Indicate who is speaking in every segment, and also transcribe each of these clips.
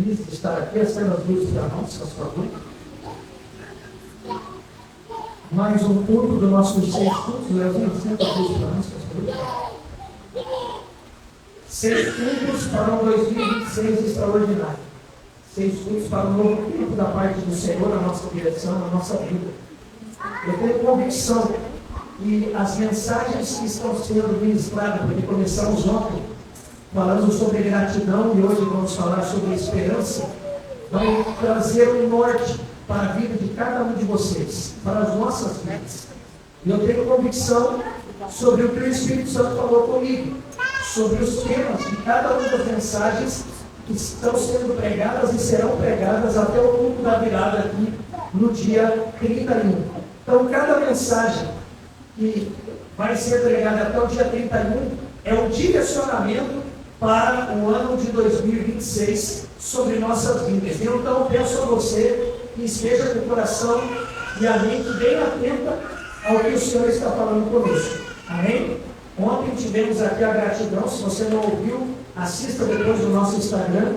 Speaker 1: feliz de estar aqui. Acenda as luzes para nós, por favor. Mais um culto do nosso 6 cultos. Leozinho, acenda as luzes para nós, por favor. 6 cultos para um 2026 extraordinário. 6 cultos para um novo tempo da parte do Senhor, na nossa direção, na nossa vida. Eu tenho convicção que as mensagens que estão sendo ministradas, porque começamos ontem falando sobre gratidão e hoje vamos falar sobre esperança, vai trazer um norte para a vida de cada um de vocês, para as nossas vidas. E eu tenho convicção sobre o que o Espírito Santo falou comigo, sobre os temas de cada uma das mensagens que estão sendo pregadas e serão pregadas até o culto da virada aqui no dia 31. Então, cada mensagem que vai ser pregada até o dia 31 é um direcionamento para o ano de 2026 sobre nossas vidas. Então, eu peço a você que esteja com o coração e a mente bem atenta ao que o Senhor está falando conosco. Amém? Ontem tivemos aqui a gratidão. Se você não ouviu, assista depois no nosso Instagram.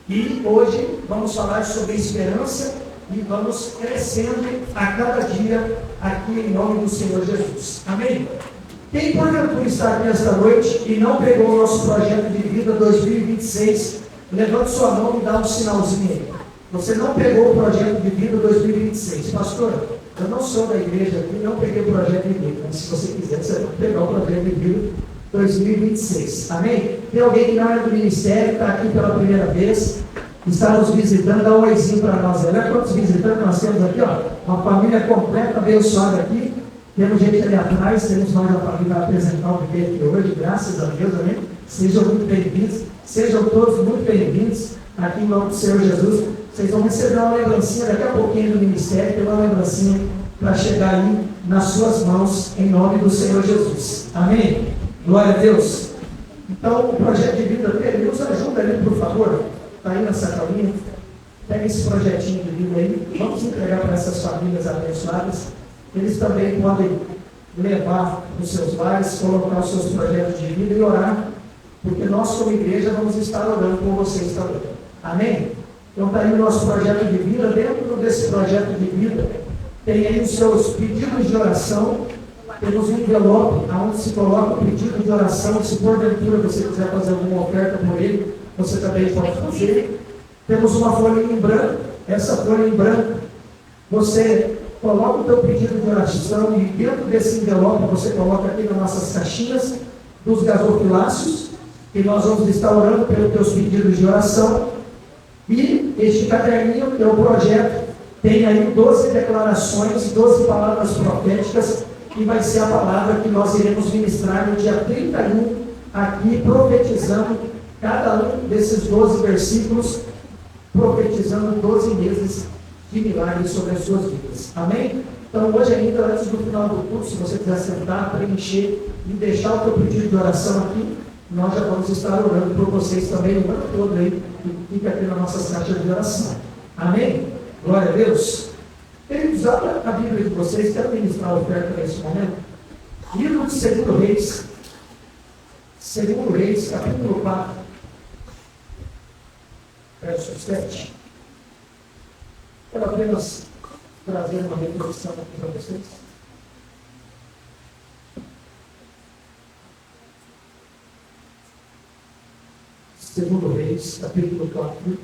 Speaker 1: E hoje vamos falar sobre esperança e vamos crescendo a cada dia aqui em nome do Senhor Jesus. Amém? Quem porventura está aqui esta noite e não pegou o nosso projeto de vida 2026, levante sua mão e dá um sinalzinho aí. Você não pegou o projeto de vida 2026. Pastor, eu não sou da igreja aqui, não peguei o projeto de vida. Mas se você quiser, você vai pegar o projeto de vida 2026. Amém? Tem alguém que não é do ministério, está aqui pela primeira vez, está nos visitando, dá um oizinho para nós. Olha quantos visitantes nós temos aqui, ó. Uma família completa, abençoada aqui. Temos gente ali atrás, temos nós da família para apresentar o bebê aqui hoje, graças a Deus, amém? Sejam muito bem-vindos, sejam todos muito bem-vindos aqui em nome do Senhor Jesus. Vocês vão receber uma lembrancinha daqui a pouquinho do ministério, tem uma lembrancinha para chegar aí nas suas mãos, em nome do Senhor Jesus. Amém? Glória a Deus. Então, o projeto de vida dele, nos ajuda ali, por favor. Está aí na sacolinha. Pega esse projetinho de vida aí. Vamos entregar para essas famílias abençoadas. Eles também podem levar os seus lares, colocar os seus projetos de vida e orar, porque nós, como igreja, vamos estar orando por vocês também. Amém? Então está aí o nosso projeto de vida. Dentro desse projeto de vida, tem aí os seus pedidos de oração. Temos um envelope onde se coloca o pedido de oração. Se porventura você quiser fazer alguma oferta por ele, você também pode fazer. Temos uma folha em branco. Essa folha em branco, você coloca o teu pedido de oração e dentro desse envelope você coloca aqui nas nossas caixinhas dos gasofiláceos, que nós vamos estar orando pelos teus pedidos de oração. E este caderninho, que é o projeto, tem aí 12 declarações, 12 palavras proféticas, que vai ser a palavra que nós iremos ministrar no dia 31, aqui profetizando cada um desses 12 versículos, profetizando 12 meses de milagres sobre as suas vidas. Amém? Então hoje ainda, antes do final do curso, se você quiser sentar, preencher e deixar o teu pedido de oração aqui, nós já vamos estar orando por vocês também o ano todo aí, que fica aqui na nossa caixa de oração. Amém? Glória a Deus. Queridos, abra a Bíblia de vocês, quero ministrar a oferta nesse momento. Livro de 2 Reis, 2 Reis, capítulo 4, verso 7. Quero apenas trazer uma reflexão aqui para vocês. Segundo Reis, capítulo 4,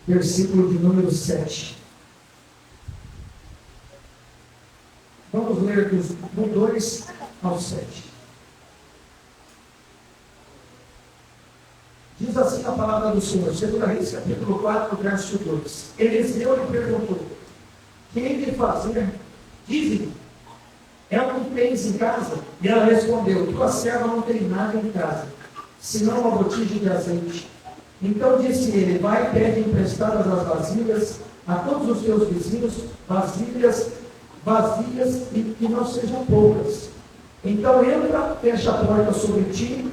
Speaker 1: versículo de número 7. Vamos ler do 2 ao 7. Diz assim a palavra do Senhor, 2 Reis, capítulo 4, verso 2. Eliseu lhe perguntou: quem lhe fazer? Dize-lhe, ela não tens em casa? E ela respondeu: tua serva não tem nada em casa, senão uma botija de azeite. Então disse ele: vai e pede emprestadas as vasilhas a todos os teus vizinhos, vasilhas e que não sejam poucas. Então entra, fecha a porta sobre ti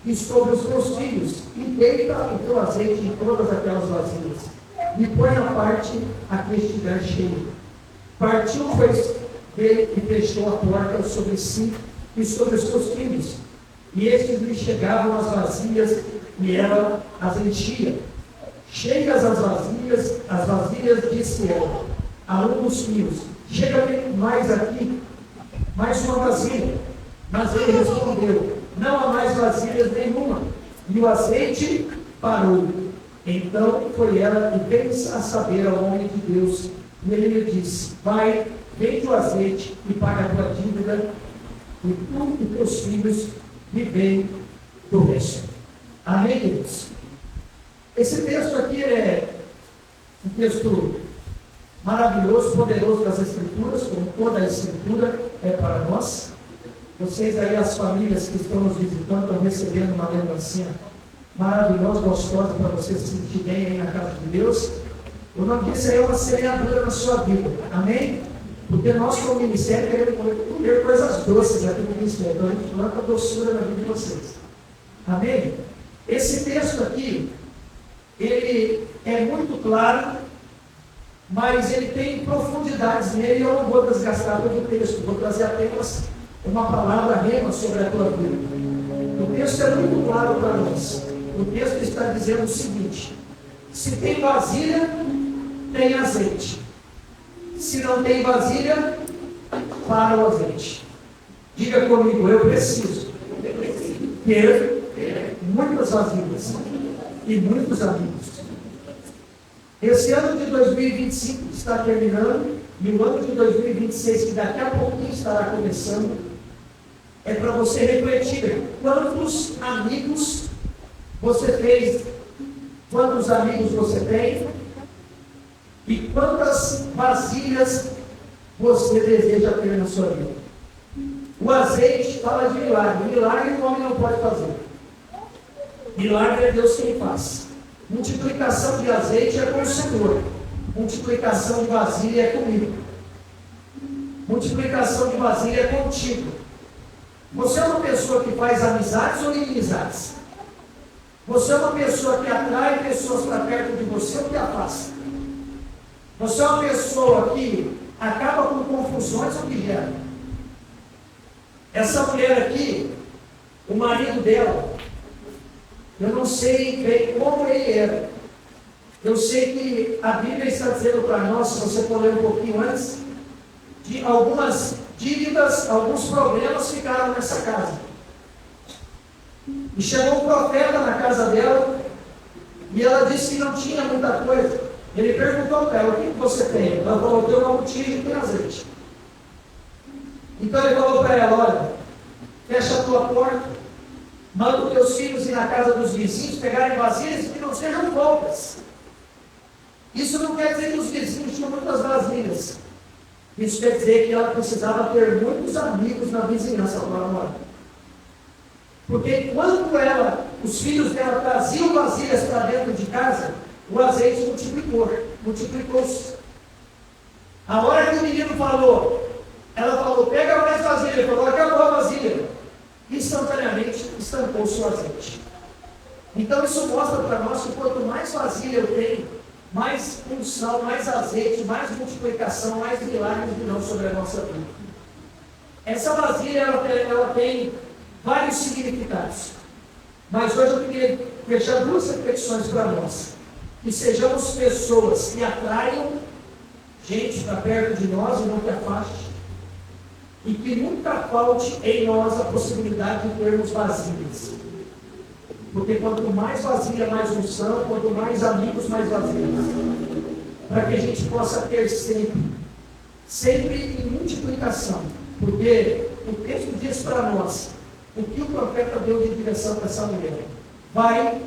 Speaker 1: e sobre os teus filhos, e deita o teu azeite em todas aquelas vasilhas, e põe a parte a que estiver cheio. Partiu, pois, dele e fechou a porta sobre si e sobre os seus filhos. e estes lhe chegavam as vasilhas, e ela as enchia. Cheias as vasilhas, disse ela a um dos filhos: chega-me mais aqui, mais uma vasilha. Mas ele respondeu: não há mais vasilhas nenhuma. E o azeite parou. Então foi ela e veio a saber ao homem de Deus. E ele lhe disse: vai, vende o azeite e paga a tua dívida, e tu e teus filhos vivem do resto. Amém, Deus? Esse texto aqui é um texto maravilhoso, poderoso das Escrituras, como toda a Escritura é para nós. Vocês aí, as famílias que estão nos visitando, estão recebendo uma lembrancinha maravilhosa, gostosa, para você se sentir bem aí na casa de Deus. O nome disso aí é uma semeadura na sua vida. Amém? Porque nós, como ministério, queremos comer coisas doces aqui no ministério. Então a gente planta doçura na vida de vocês. Amém? Esse texto aqui, ele é muito claro, mas ele tem profundidades nele, e eu não vou desgastar todo o texto, vou trazer apenas uma palavra rema sobre a tua vida. O texto é muito claro para nós. O texto está dizendo o seguinte: se tem vasilha, tem azeite. Se não tem vasilha, para o azeite. Diga comigo: eu preciso ter muitas vasilhas e muitos amigos. Esse ano de 2025 está terminando, e o ano de 2026, que daqui a pouquinho estará começando, é para você refletir quantos amigos você fez, quantos amigos você tem e quantas vasilhas você deseja ter na sua vida. O azeite fala de milagre. Milagre o homem não pode fazer. Milagre é Deus quem faz. Multiplicação de azeite é com o Senhor. Multiplicação de vasilha é comigo. Multiplicação de vasilha é contigo. Você é uma pessoa que faz amizades ou inimizades? Você é uma pessoa que atrai pessoas para perto de você ou que afasta? Você é uma pessoa que acaba com confusões ou que gera? Essa mulher aqui, o marido dela, eu não sei bem como ele era. Eu sei que a Bíblia está dizendo para nós, se você for ler um pouquinho antes, de algumas dívidas, alguns problemas ficaram nessa casa. E chegou um profeta na casa dela, e ela disse que não tinha muita coisa. Ele perguntou para ela: o que você tem? Ela falou: eu tenho uma botija e tem azeite. Então ele falou para ela: olha, fecha a tua porta, manda os teus filhos ir na casa dos vizinhos, pegarem vasilhas e que não sejam poucas. Isso não quer dizer que os vizinhos tinham muitas vasilhas. Isso quer dizer que ela precisava ter muitos amigos na vizinhança para morar. Porque enquanto os filhos dela traziam vasilhas para dentro de casa, o azeite multiplicou-se. A hora que o menino falou, ela falou: pega mais vasilha. Ele falou: acabou a vasilha. Instantaneamente estancou-se o azeite. Então isso mostra para nós que quanto mais vasilha eu tenho, mais unção, mais azeite, mais multiplicação, mais milagres virão sobre a nossa vida. Essa vasilha ela tem vários significados. Mas hoje eu queria deixar duas reflexões para nós. Que sejamos pessoas que atraiam gente para perto de nós e não que afaste. E que nunca falte em nós a possibilidade de termos vasilhas. Porque quanto mais vasilha, mais unção, quanto mais amigos, mais vasilhas. Para que a gente possa ter sempre em multiplicação. Porque o texto diz para nós o que o profeta deu de direção para essa mulher: vai,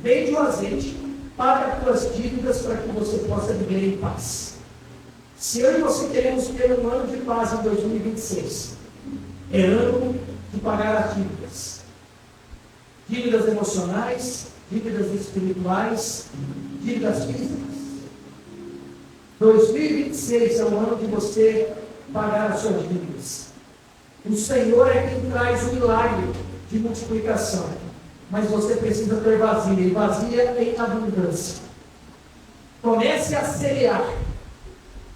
Speaker 1: vende o azeite, paga as tuas dívidas para que você possa viver em paz. Se eu e você queremos ter um ano de paz em 2026, é ano de pagar as dívidas. Dívidas emocionais, dívidas espirituais, dívidas físicas. 2026 é o ano de você pagar as suas dívidas. O Senhor é quem traz o milagre de multiplicação. Mas você precisa ter vasilha, e vasilha em abundância. Comece a semear.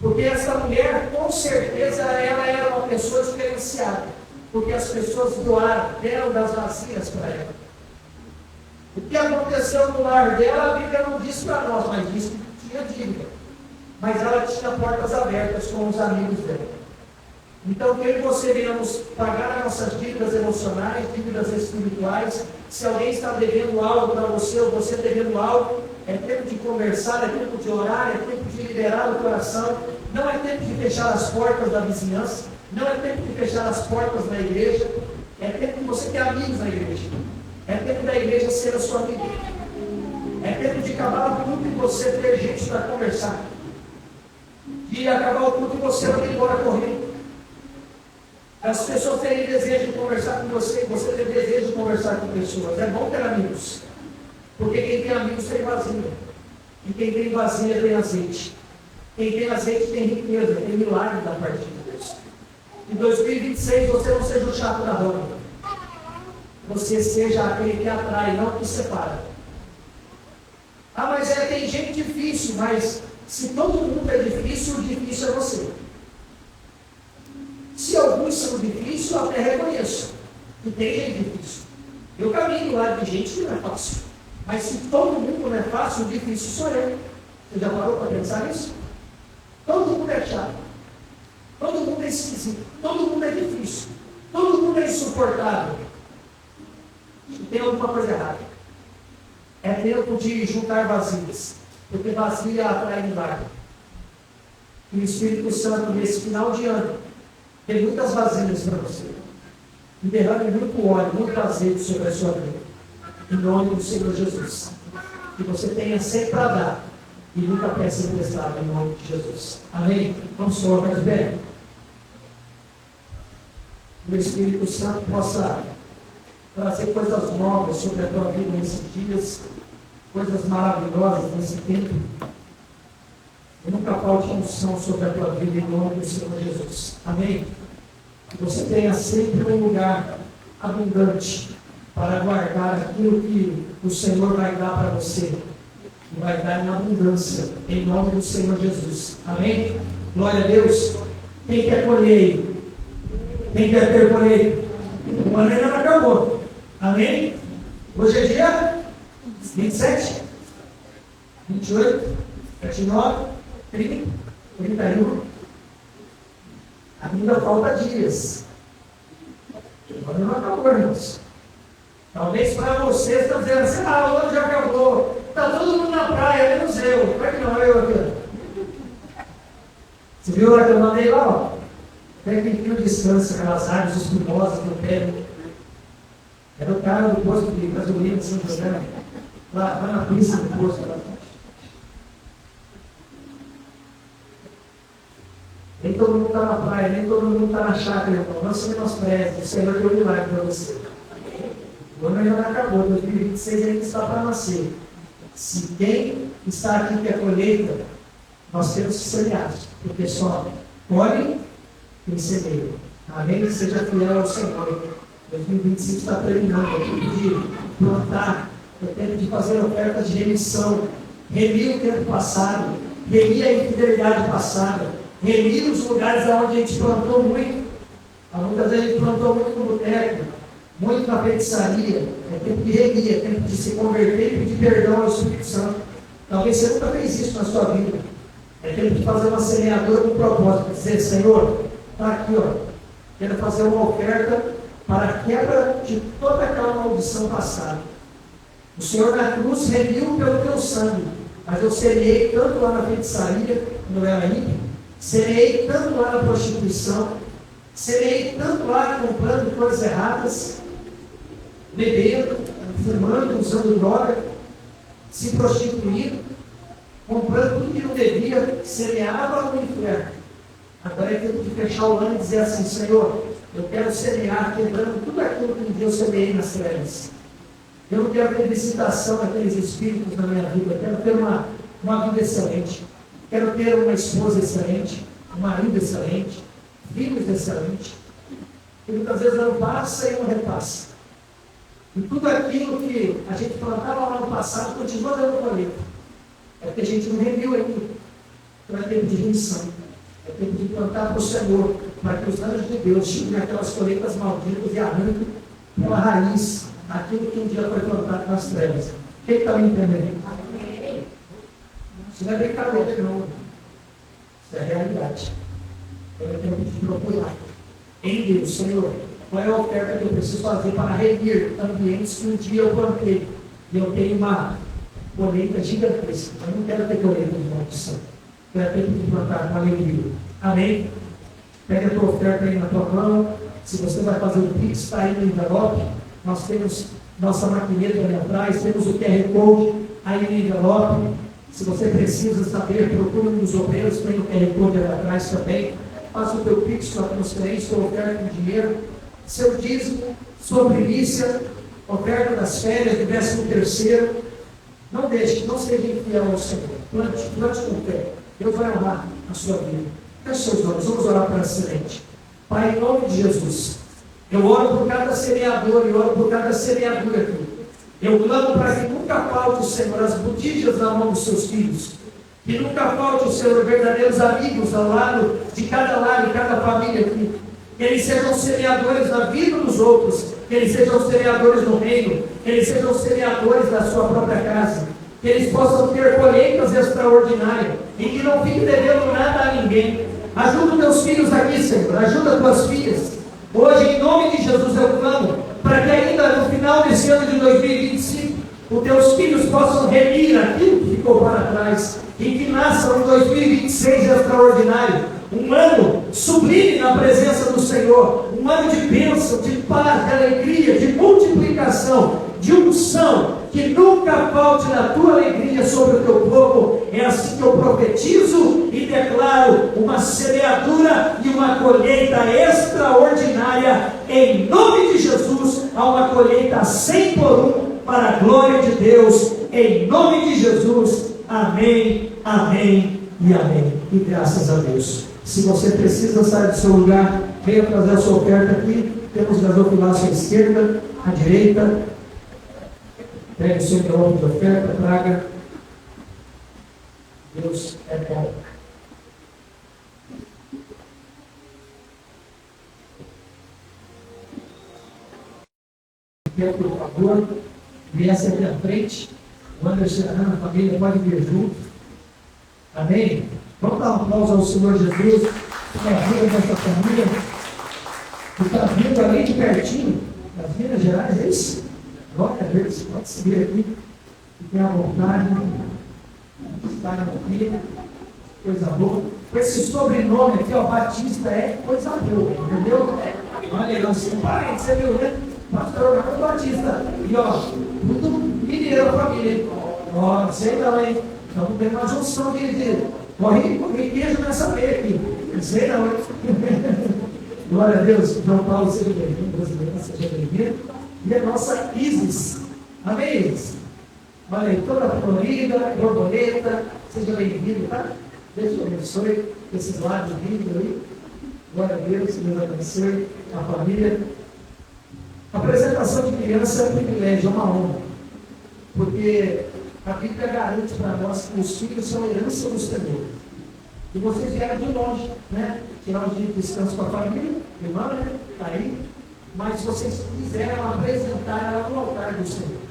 Speaker 1: Porque essa mulher, com certeza, ela era uma pessoa diferenciada. porque as pessoas doaram, deram das vasilhas para ela. O que aconteceu no lar dela, a Bíblia não diz para nós, mas diz que tinha dívida. Mas ela tinha portas abertas com os amigos dela. Então, que eu e você venhamos pagar as nossas dívidas emocionais, dívidas espirituais. Se alguém está devendo algo para você, ou você devendo algo, é tempo de conversar, é tempo de orar, é tempo de liberar o coração. Não é tempo de fechar as portas da vizinhança, não é tempo de fechar as portas da igreja. É tempo de você ter amigos na igreja. É tempo da igreja ser a sua amiga. É tempo de acabar o culto e você ter gente para conversar. De acabar o culto e você não ir embora correndo. As pessoas terem desejo de conversar com você, e você ter desejo de conversar com pessoas. É bom ter amigos. Porque quem tem amigos tem vasilha. E quem tem vasilha tem azeite. Quem tem azeite tem riqueza, tem milagre da parte de Deus. Em 2026 você não seja o chato da roda. Você seja aquele que atrai, não que separa. Ah, mas tem gente difícil, mas se todo mundo é difícil, o difícil é você. Se alguns são difíceis, eu até reconheço. E tem gente difícil. Eu caminho do lado de gente que não é fácil. Mas se todo mundo não é fácil, o difícil sou eu. Você já parou para pensar nisso? Todo mundo é chato. Todo mundo é esquisito. Todo mundo é difícil. Todo mundo é insuportável. E tem alguma coisa errada. É tempo de juntar vasilhas. Porque vasilha atrai milagre. E o Espírito Santo, nesse final de ano, tem muitas vasilhas para você. E derrame muito óleo, muito azeite sobre a sua vida. Em nome do Senhor Jesus. Que você tenha sempre para dar. E nunca peça emprestado, em nome de Jesus. Amém? Vamos só mais bem. Que o Espírito Santo possa trazer coisas novas sobre a tua vida nesses dias. Coisas maravilhosas nesse tempo. E nunca falte unção sobre a tua vida, em nome do Senhor Jesus. Amém? Que você tenha sempre um lugar abundante para guardar aquilo que o Senhor vai dar para você. E vai dar em abundância, em nome do Senhor Jesus. Amém? Glória a Deus. Quem quer colher? Quem quer ter colher? O ano ainda não acabou. Amém? Hoje é dia 27, 28, 29, 30, 31. Ainda falta dias. Agora não acabou, irmãos. Talvez para vocês estão dizendo assim, hoje já acabou. Está todo mundo na praia, menos eu. Como é que não? Eu aqui. Você viu lá que eu mandei lá? Ó? Técnico de distância, aquelas árvores espumosas no pé. Era o cara do posto de gasolina de São José. Lá na pista do posto. Lá. Nem todo mundo está na praia, nem todo mundo está na chácara, irmão. Não se menospreze. O Senhor deu um milagre para você. O ano ainda não acabou. 2026 ainda está para nascer. Se quem está aqui que é colheita, nós temos que semear. Porque só colhe quem semeia. Amém? Seja fiel ao Senhor. 2025 está terminando. É tempo de plantar. É tempo de fazer oferta de remissão. Remir o tempo passado. Remir a infidelidade passada. Remir os lugares onde a gente plantou muito. Muitas vezes a gente plantou muito no boteco, muito na feitiçaria. É tempo de remir, é tempo de se converter e pedir perdão ao Espírito Santo. Talvez você nunca fez isso na sua vida. É tempo de fazer uma semeadura com propósito. Dizer, Senhor, está aqui, ó. Quero fazer uma oferta para a quebra de toda aquela maldição passada. O Senhor na cruz remiu pelo teu sangue. Mas eu semeei tanto lá na feitiçaria, quando eu era ímpio. Semeei tanto lá na prostituição, semeei tanto lá comprando coisas erradas, bebendo, fumando, usando droga, se prostituindo, comprando tudo que não devia, semeava no inferno. Agora é tempo de fechar o ano e dizer assim, Senhor, eu quero semear, quebrando tudo aquilo que um dia eu semeei nas trevas. Eu não quero ter visitação daqueles espíritos na minha vida, eu quero ter uma vida excelente. Quero ter uma esposa excelente, um marido excelente, filhos excelentes. E muitas vezes não passa e não repassa. E tudo aquilo que a gente plantava lá no passado continua dando colheita. É porque a gente não remiu ainda. Então é tempo de remissão. É tempo de plantar para o Senhor para que os anjos de Deus cheguem aquelas colheitas malditas e arranquem pela raiz aquilo que um dia foi plantado nas trevas. Quem está me entendendo? Isso não é brincadeira, não. Isso é realidade. Eu tenho que procurar em Deus, Senhor, qual é a oferta que eu preciso fazer para reunir ambientes que um dia eu plantei e eu tenho uma colheita gigantesca. Eu não quero ter colheita de maldição. Quero ter que plantar com alegria. Amém? Pega a tua oferta aí na tua mão. Se você vai fazer o Pix, está aí no envelope. Nós temos nossa maquineira ali atrás, temos o QR Code aí no envelope. Se você precisa saber, procure um dos obreiros, tem o QR Code ali atrás também. Faça o teu Pix, sua transferência, sua oferta de dinheiro, seu dízimo, sua primícia, oferta das férias, do 13º. Não deixe, não seja infiel ao Senhor. Plante com fé. Deus vai honrar a sua vida. Feche seus olhos, vamos orar para excelente. Pai, em nome de Jesus, eu oro por cada semeador e oro por cada semeadura aqui. Eu clamo para que nunca falte, Senhor, as botijas na mão dos seus filhos. Que nunca falte, Senhor, verdadeiros amigos ao lado de cada lar e cada família aqui. Que eles sejam semeadores na vida dos outros. Que eles sejam semeadores no reino. Que eles sejam semeadores da sua própria casa. Que eles possam ter colheitas extraordinárias. E que não fiquem devendo nada a ninguém. Ajuda os teus filhos aqui, Senhor. Ajuda as tuas filhas. Hoje, em nome de Jesus, eu clamo para que ainda no final desse ano de 2025, os teus filhos possam remir aquilo que ficou para trás. E que nasça um 2026 extraordinário. Um ano sublime na presença do Senhor. Um ano de bênção, de paz, de alegria, de multiplicação, de unção. Que nunca falte na tua alegria sobre o teu povo. É assim que eu profetizo e declaro uma semeadura e uma colheita extraordinária. Em nome de Jesus, há uma colheita 100 por 1 para a glória de Deus. Em nome de Jesus. Amém, amém e amém. E graças a Deus. Se você precisa sair do seu lugar, venha trazer a sua oferta aqui. Temos gasofilar à sua esquerda, à direita. Pegue o seu envelope de oferta, traga. Deus é bom. Por favor, viesse aqui à frente. O Anderson e a Ana, a família, pode vir junto. Amém? Vamos dar um aplauso ao Senhor Jesus, pela vida dessa família, que está vindo ali de pertinho, das Minas Gerais, é isso? Glória a Deus, pode seguir aqui, fiquem à vontade, estarem aqui, coisa boa. Esse sobrenome aqui, ó, Batista, é coisa boa, entendeu? Olha, nós somos parentes, você viu, né? Pastor Marcos Batista, e ó, tudo mineiro a família, ó, sei não, hein? Então não tem uma junção de corre queijo nessa meia aqui, não sei não, hein? Glória a Deus, João Paulo, seja bem-vindo, brasileiro, seja bem-vindo. E a nossa Isis, amém, Isis? Olha aí, toda a florida, borboleta, seja bem-vindo, tá? Deus te abençoe, esses lábios lindos aí. Glória a Deus, Deus abençoe a família. A apresentação de criança é um privilégio, é uma honra, porque a Bíblia garante para nós que os filhos são herança do Senhor. E vocês vieram de longe, né? Tirar um dia de descanso com a família, irmã, né? Está aí. Mas vocês quiseram apresentar ela no altar do Senhor.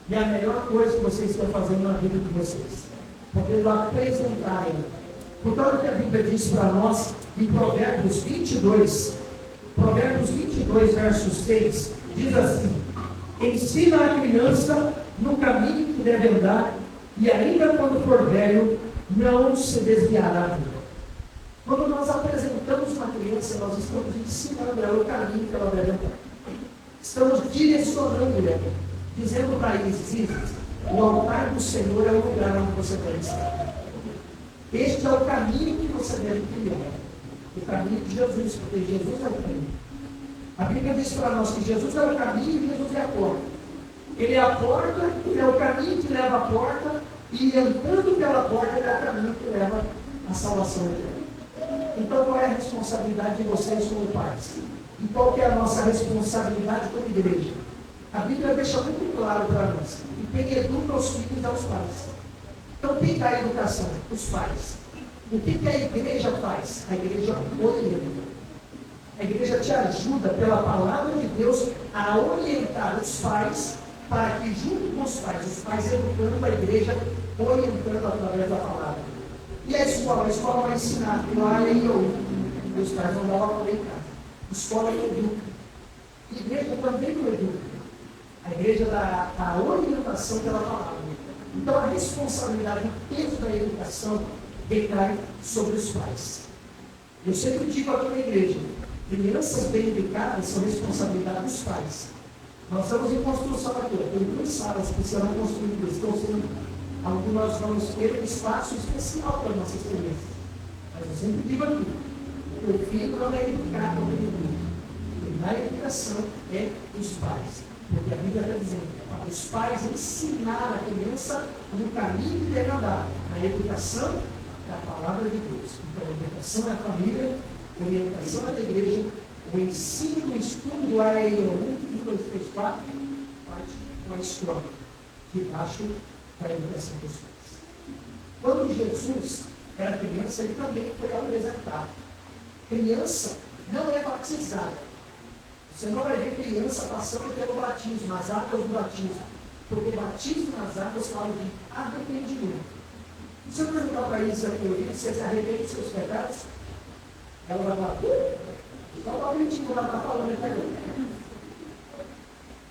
Speaker 1: E é a melhor coisa que vocês estão fazendo na vida de vocês. Podendo apresentar ela. Portanto, que a Bíblia diz para nós, em Provérbios 22, verso 6, diz assim: ensina a criança no caminho que deve andar, e ainda quando for velho, não se desviará dele. Quando nós apresentamos uma criança, nós estamos ensinando ela o caminho que ela deve andar. Estamos direcionando ela, dizendo para Isis: o altar do Senhor é o lugar onde você deve estar. Este é o caminho que você deve trilhar. O caminho de Jesus, porque Jesus é o caminho. A Bíblia diz para nós que Jesus é o caminho e Jesus é a porta. Ele é a porta, ele é o caminho que leva à porta, e entrando pela porta, ele é o caminho que leva à salvação eterna. Então, qual é a responsabilidade de vocês como pais? E qual que é a nossa responsabilidade como igreja? A Bíblia deixa muito claro para nós. E quem educa os filhos aos pais. Então, quem dá a educação? Os pais. O que a igreja faz? A igreja orienta. A igreja te ajuda, pela palavra de Deus, a orientar os pais, para que, junto com os pais educando a igreja, orientando através da palavra. E a escola vai ensinar, lá e eu. Os pais não dão aula em casa. Escola educa. A igreja também não educa. A igreja dá a orientação pela palavra. Então a responsabilidade, o peso da educação recai sobre os pais. Eu sempre digo aqui na igreja, crianças bem educadas são responsabilidade dos pais. Nós estamos em construção aqui, tem 2 salas que serão construídas, estão sendo, nós vamos ter um espaço especial para nossas crianças. Mas eu sempre digo aqui, o filho não é educado como ele. Na educação é dos pais. Porque a Bíblia está dizendo, para os pais ensinar a criança no caminho que deve andar. A educação é a palavra de Deus. Então, a educação é a família, a orientação é da igreja, o ensino, o estudo, a 1, 2, 3, 4, parte com a escola, debaixo da educação dos pais. Quando Jesus era criança, ele também foi apresentado. Criança não é batizada. Você não vai ver criança passando pelo batismo, nas águas do batismo. Porque batismo nas águas fala de arrependimento. Se eu perguntar para isso aqui, você se arrepende dos seus pecados? Ela vai falar, então o arrependimento ela está falando aqui.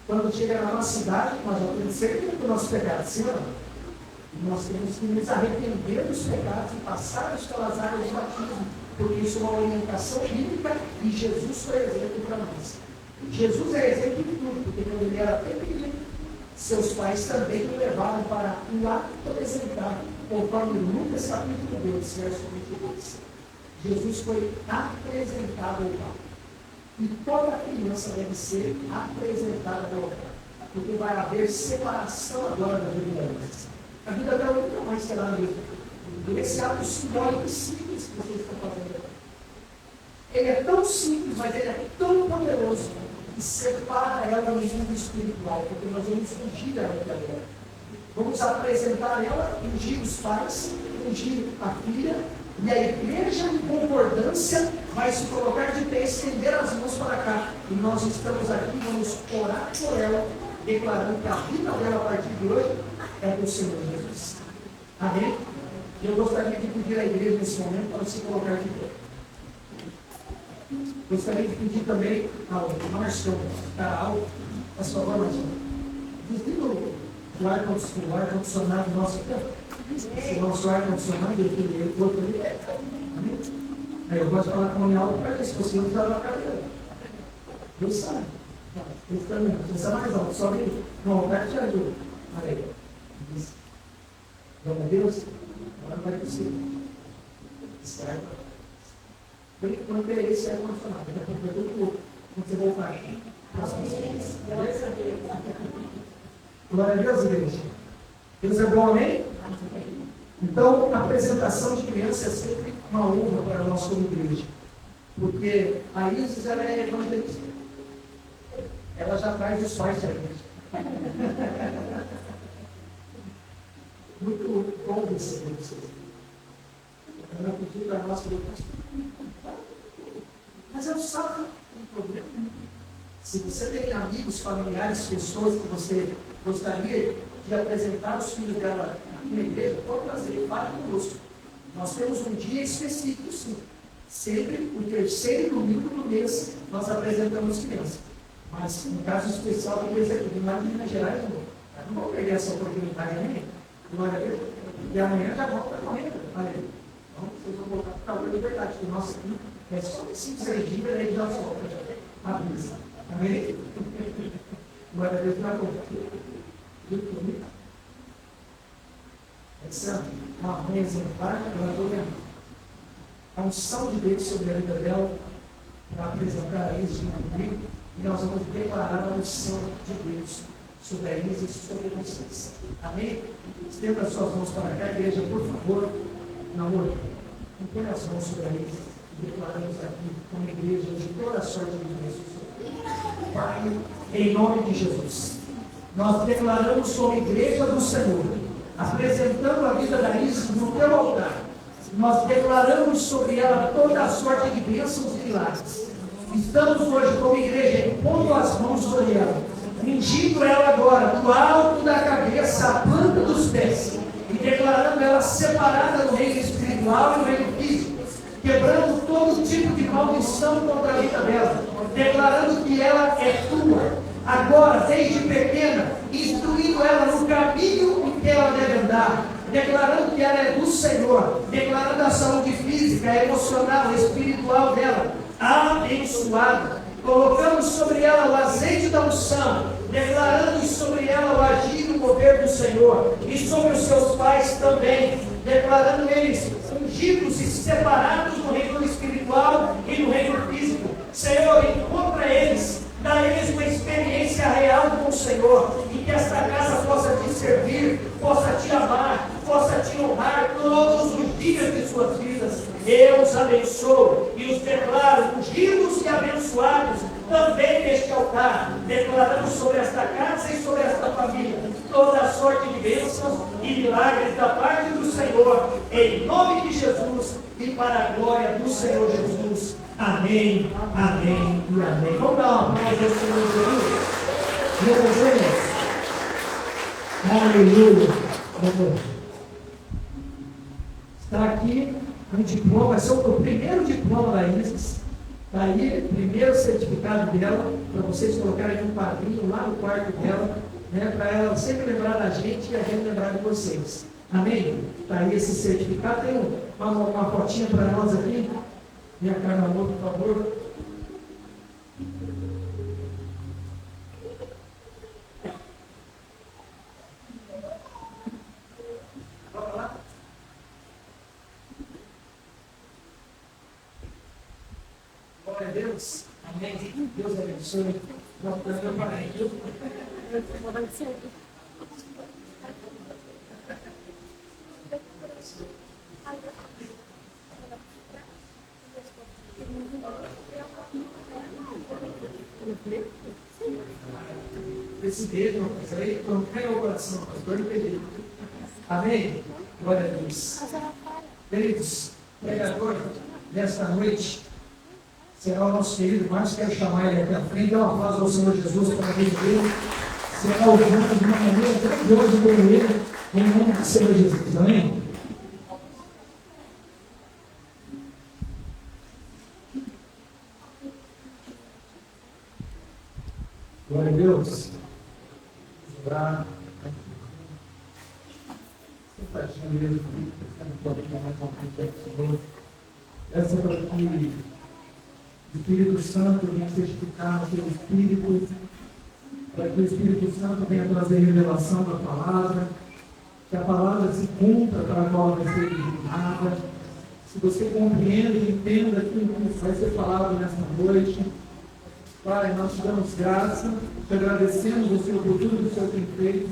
Speaker 1: Quando chega na nossa cidade, nós já temos certeza do nosso pecado, sim ou não? Nós temos que nos arrepender dos pecados e passar pelas águas do batismo, porque isso é uma orientação bíblica e Jesus foi exemplo para nós. Jesus é exemplo de tudo, porque quando ele era pequeno, seus pais também o levaram para o apresentar, conforme Lucas capítulo 2, verso 22. Jesus foi apresentado ao Pai. E toda criança deve ser apresentada ao Pai, porque vai haver separação agora da vida delas. A vida dela nunca mais será a mesma. Esse ato simbólico simples que vocês estão fazendo agora. Ele é tão simples, mas ele é tão poderoso que separa ela do mundo espiritual, porque nós vamos fugir da vida dela. Vamos apresentar ela, ungir os pais, ungir a filha, e a igreja, em concordância, vai se colocar de pé, estender as mãos para cá. E nós estamos aqui, vamos orar por ela, declarando que a vida dela, a partir de hoje, é do Senhor Jesus. Amém? Eu gostaria de pedir à igreja nesse momento para se colocar de pé. Gostaria de pedir também ao Márcio Caral, a sua favor, Márcio. Desliga o ar-condicionado nosso aqui. Se o nosso ar-condicionado, ele outro ali. Amém? Aí eu gosto de falar com a minha aula para ver se você não está na cadeira. Deus sabe. Ele também. Você está mais alto, só que não, o Roberto te ajuda. Olha aí. Glória a Deus. Agora não vai possível. Certo? Quando eu esse ar-condicionado, daqui a pouco vai tudo louco. Quando você voltar aqui. Glória a Deus, igreja. Deus é bom, amém? Então, a apresentação de criança é sempre uma honra para nós como igreja. Porque a Isis, ela é evangelista. Ela já traz os pais da igreja. Muito bom receber vocês. Eu não pedi para nós que mas eu sabe um problema. Se você tem amigos, familiares, pessoas que você gostaria de apresentar os filhos dela aqui na igreja, pode trazer, fale conosco. Nós temos um dia específico, sim. Sempre, o terceiro domingo do mês, nós apresentamos crianças. Mas, em caso especial, por exemplo, lá em Minas Gerais, não vou perder essa oportunidade, né? Glória a Deus. E amanhã já volta correndo. Olha aí. Então, vocês vão voltar para a liberdade, porque nossa aqui é só 5, 6 dias, aí já volta. Avisa. Amém? Glória a Deus na conta. Essa é uma mãe exemplar, ela estou vendo. A unção de Deus sobre a vida dela, para apresentar isso comigo, e nós vamos declarar a unção de Deus sobre a Isa e sobre vocês. Amém? Estenda as suas mãos para cá, igreja, por favor. Não, amor, põe as mãos sobre a Isa e declaramos aqui, como igreja, de toda a sorte de Jesus. Pai, em nome de Jesus, nós declaramos como igreja do Senhor, apresentando a vida da Isa no teu altar. Nós declaramos sobre ela toda a sorte de bênçãos e milagres. estamos hoje como igreja impondo as mãos sobre ela, ungindo ela agora, do alto da cabeça à planta dos pés, e declarando ela separada do reino espiritual e do reino físico, quebrando todo tipo de maldição contra a vida dela, declarando que ela é tua, agora, desde pequena, instruindo ela no caminho em que ela deve andar, declarando que ela é do Senhor, declarando a saúde física, emocional, espiritual dela, abençoada. Colocamos sobre ela o azeite da unção, declarando sobre ela o agir e o mover do Senhor, e sobre os seus pais também, declarando eles ungidos e separados no reino espiritual e no reino físico. Senhor, encontra eles, dá a eles uma experiência real com o Senhor, e que esta casa possa te servir, possa te amar, possa te honrar todos os dias de suas vidas. Eu os abençoo e os declaro ungidos e abençoados também neste altar, declarando sobre esta casa e sobre esta família toda a sorte de bênçãos e milagres da parte do Senhor, em nome de Jesus e para a glória do Senhor Jesus. Amém, amém e amém. Vamos dar uma pausa ao Senhor Jesus. Aleluia. Está aqui um diploma, vai ser o primeiro diploma da Isis. Está aí, primeiro certificado dela, para vocês colocarem um quadrinho lá no quarto dela, né, para ela sempre lembrar da gente e a gente lembrar de vocês. Amém? Está aí esse certificado. Tem uma fotinha para nós aqui. Minha Carla, por favor. Vamos lá. Glória a Deus. Amém. Deus abençoe. Voltando meu pai. Esse dedo, mas aí não cai no coração, pastor, não peguei. Amém? Glória a Deus. Queridos, pregador desta noite será o nosso querido Marcos. Quero chamar ele aqui à frente. Dá uma paz ao Senhor Jesus para ele dele. Será usado de uma maneira grandiosa por ele, em nome do Senhor Jesus. Amém? Glória a Deus. Orar. Sentadinho mesmo. Essa para que o Espírito Santo venha testificar no seu Espírito, para que o Espírito Santo venha trazer revelação da palavra, que a palavra se cumpra para a qual vai ser ensinada. Se você compreende e entenda aquilo que vai ser falado nesta noite, Pai, nós te damos graça, te agradecemos o Senhor por tudo que o Senhor tem feito,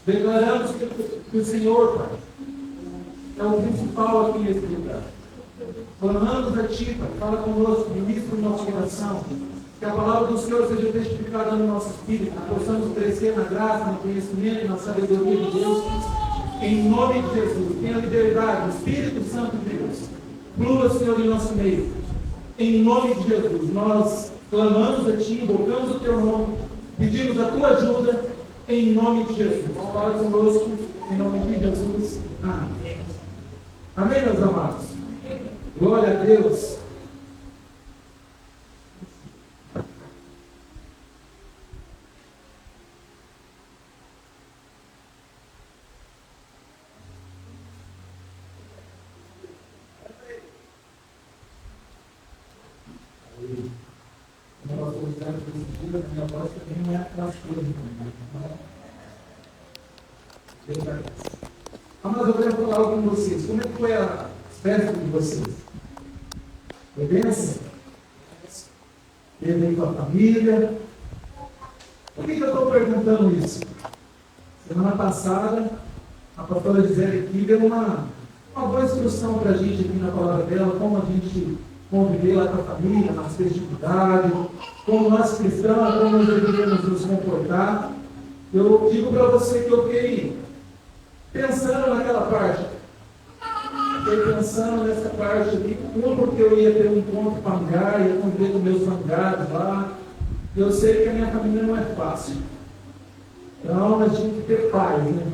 Speaker 1: declaramos que o Senhor, Pai, é o principal aqui nesse lugar. Clamamos a Ti, Pai, fala conosco, ministra o nosso coração, que a palavra do Senhor seja testificada no nosso espírito, que possamos crescer na graça, no conhecimento e na sabedoria de Deus, em nome de Jesus. Tenha liberdade, o Espírito Santo de Deus, flua, Senhor, em nosso meio, em nome de Jesus. Nós clamamos a Ti, invocamos o Teu nome, pedimos a Tua ajuda, em nome de Jesus. Fala conosco, em nome de Jesus. Amém. Amém, meus amados? Glória a Deus. Minha voz também não é aquelas coisas. Mas eu quero falar algo com vocês. Como é que foi a festa de vocês? Foi bênção? Teve aí com a família? Por que eu estou perguntando isso? Semana passada, a pastora Gisele aqui deu uma boa instrução para a gente aqui na palavra dela, como a gente conviver lá com a família, nas festividades, como nós cristãos, como nós deveríamos nos comportar. Eu digo para você que eu fiquei pensando naquela parte. Fiquei pensando nessa parte aqui, como porque eu ia ter um encontro familiar, ia conviver com meus familiares lá. Eu sei que a minha família não é fácil. Então, a gente tem que ter paz, né?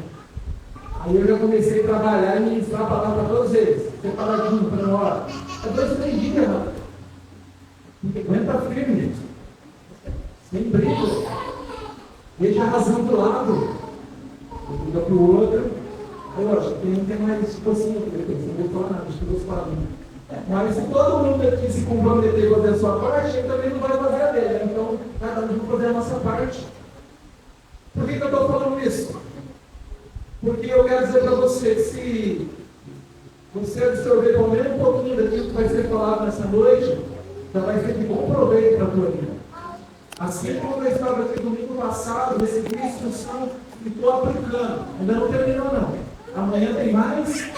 Speaker 1: Aí eu já comecei a trabalhar e ministrar a palavra para todos eles. Separadinho, para hora. É 2, 3 dias, mano. Aguenta firme, gente. Sem briga. Deixa a razão do lado. Liga para o outro. Eu acho que não tem mais tipo assim, não vou falar nada, acho que eu vou falar. Mas se todo mundo aqui se comprometer a fazer a sua parte, ele também não vai fazer a dele. Então, cada um vai fazer a nossa parte. Por que eu estou falando isso? Porque eu quero dizer para você, se você absorver pelo menos um pouquinho daquilo que vai ser falado nessa noite, já vai ser de bom proveito para a tua vida. Assim como eu estava aqui domingo passado, recebi a instrução e estou aplicando. Ainda não terminou não. Amanhã tem mais.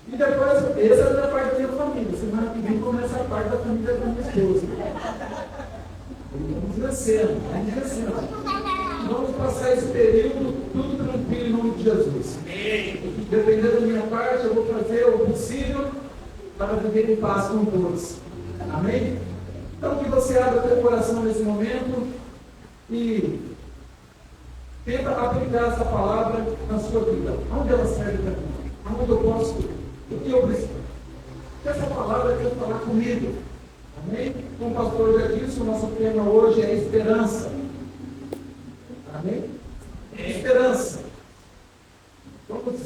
Speaker 1: E depois, essa é a parte da minha família. Semana que vem começa a parte da família da minha esposa. Vamos crescendo, vamos crescendo. Vamos passar esse período tudo tranquilo em nome de Jesus. Dependendo da minha parte, eu vou fazer o possível para viver em paz com todos. Amém? Então, que você abra o seu coração nesse momento e tenta aplicar essa palavra na sua vida. Onde ela serve para mim? Aonde eu posso? O que eu preciso? Essa palavra quer falar comigo. Amém? Como o pastor já disse, o nosso tema hoje é esperança. Amém? Esperança. Vamos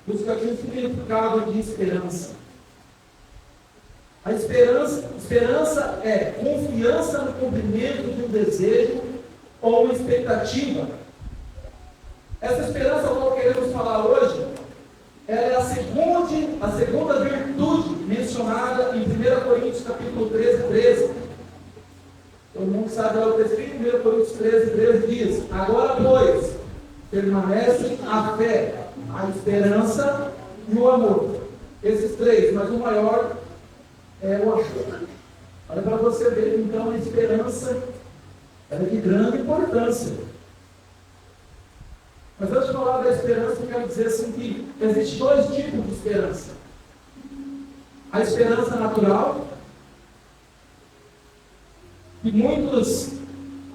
Speaker 1: buscar aqui o significado de esperança. A esperança é confiança no cumprimento de um desejo ou uma expectativa. Essa esperança, como queremos falar hoje, ela é a segunda virtude mencionada em 1 Coríntios capítulo 13, 13. Todo mundo sabe lá o texto, 1 Coríntios 13, 13 diz: agora, pois, permanecem a fé, a esperança e o amor. Esses três, mas o maior é o amor. Olha para você ver, então, a esperança é de grande importância. Mas antes de falar da esperança, eu quero dizer assim que existem 2 tipos de esperança. A esperança natural, que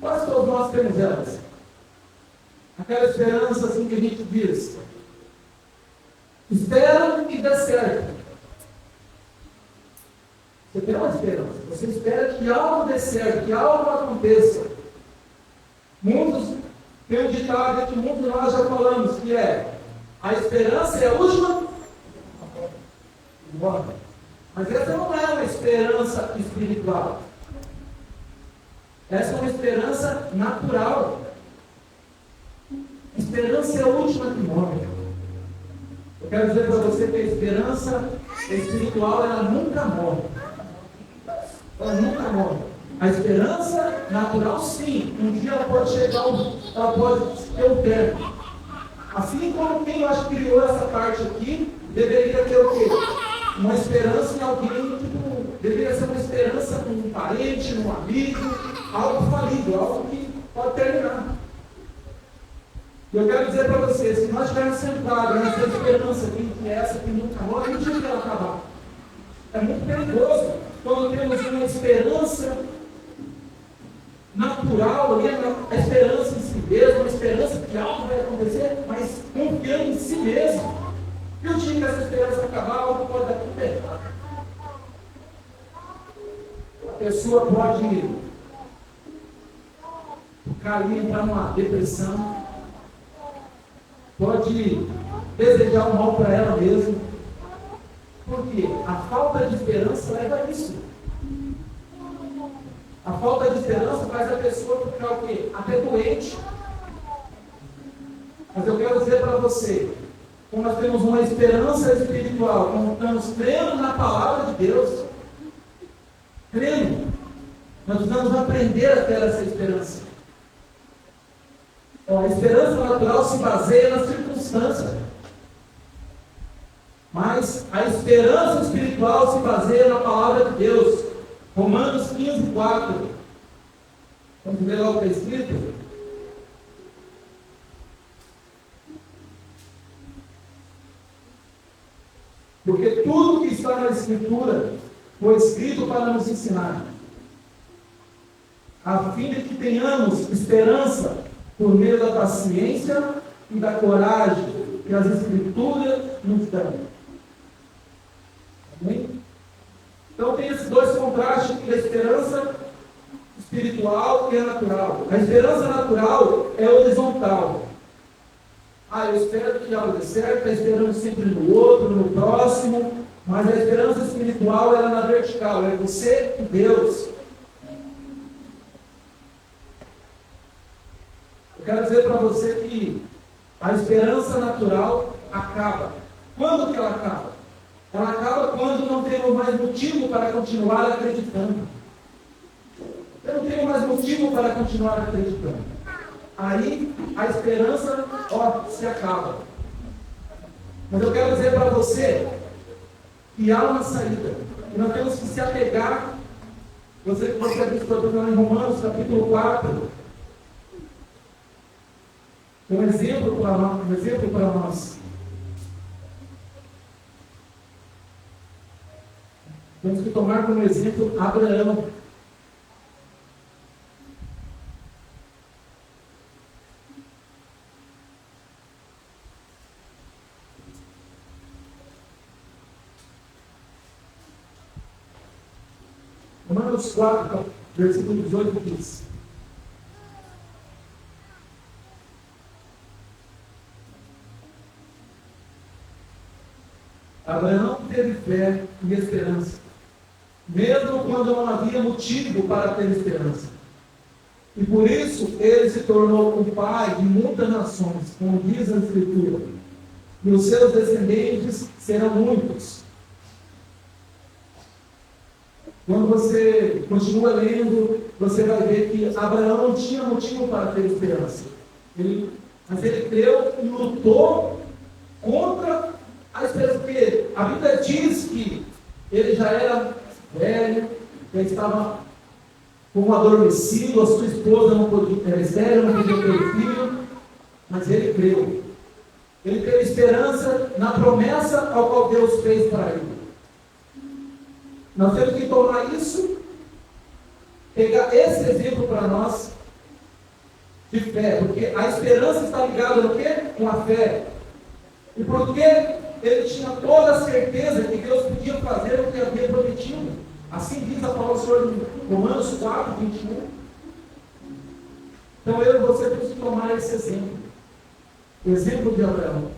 Speaker 1: quase todos nós temos elas. Aquela esperança assim que a gente diz: espero que dê certo. Você tem uma esperança, você espera que algo dê certo, que algo aconteça. Muitos têm um ditado que muitos de nós já falamos, que é: a esperança é a última. Mas essa não é uma esperança espiritual. Essa é uma esperança natural. Esperança é a última que morre. Eu quero dizer para você que a esperança espiritual, ela nunca morre. Ela nunca morre. A esperança natural, sim. Um dia ela pode chegar, ela pode ter um término. Assim como quem eu acho que criou essa parte aqui, deveria ter o quê? Uma esperança em alguém, deveria ser uma esperança num parente, num amigo, algo falido, algo que pode terminar. E eu quero dizer para você, se nós estivermos sentados nessa esperança que é essa que nunca morre, um dia que ela acabar. É muito perigoso quando temos uma esperança natural, a esperança em si mesmo, a esperança que algo vai acontecer, mas confiando em si mesmo. E o dia que essa esperança acabar, algo pode dar tudo errado. A pessoa pode ficar ali, entrar numa depressão, pode desejar o mal para ela mesma. Porque a falta de esperança leva a isso. A falta de esperança faz a pessoa ficar o quê? Até doente. Mas eu quero dizer para você, quando nós temos uma esperança espiritual, quando estamos crendo na palavra de Deus, crendo, nós precisamos aprender a ter essa esperança. A esperança natural se baseia nas circunstâncias. Mas a esperança espiritual se baseia na palavra de Deus. Romanos 15, 4. Vamos ver lá o que está escrito? Porque tudo que está na Escritura foi escrito para nos ensinar, a fim de que tenhamos esperança por meio da paciência e da coragem que as Escrituras nos dão. Amém? Então tem esses dois contrastes da esperança espiritual e a natural. A esperança natural é horizontal. Eu espero que algo dê certo, esperando sempre no outro, no próximo, mas a esperança espiritual ela é na vertical, é você e Deus. Eu quero dizer para você que a esperança natural acaba. Quando que ela acaba? Ela acaba quando não temos mais motivo para continuar acreditando. Eu não tenho mais motivo para continuar acreditando. Aí a esperança, se acaba. Mas eu quero dizer para você que há uma saída. E nós temos que se apegar. Você está em Romanos capítulo 4. Um exemplo para nós. Temos que tomar como exemplo Abraão. Romanos 4, versículo 18 diz: Abraão teve fé e esperança, mesmo quando não havia motivo para ter esperança. E por isso ele se tornou o pai de muitas nações, como diz a Escritura. E os seus descendentes serão muitos. Quando você continua lendo, você vai ver que Abraão não tinha motivo para ter esperança. Mas ele creu e lutou contra a esperança, porque a Bíblia diz que ele já era velho, já estava como adormecido, a sua esposa não podia ter estéril, não podia ter filho, mas ele creu. Ele teve esperança na promessa ao qual Deus fez para ele. Nós temos que tomar isso, pegar esse exemplo para nós de fé, porque a esperança está ligada no quê? Com a fé. E porque ele tinha toda a certeza que Deus podia fazer o que havia prometido. Assim diz a palavra do Senhor em Romanos 4, 21. Então eu e você temos que tomar esse exemplo. O exemplo de Abraão.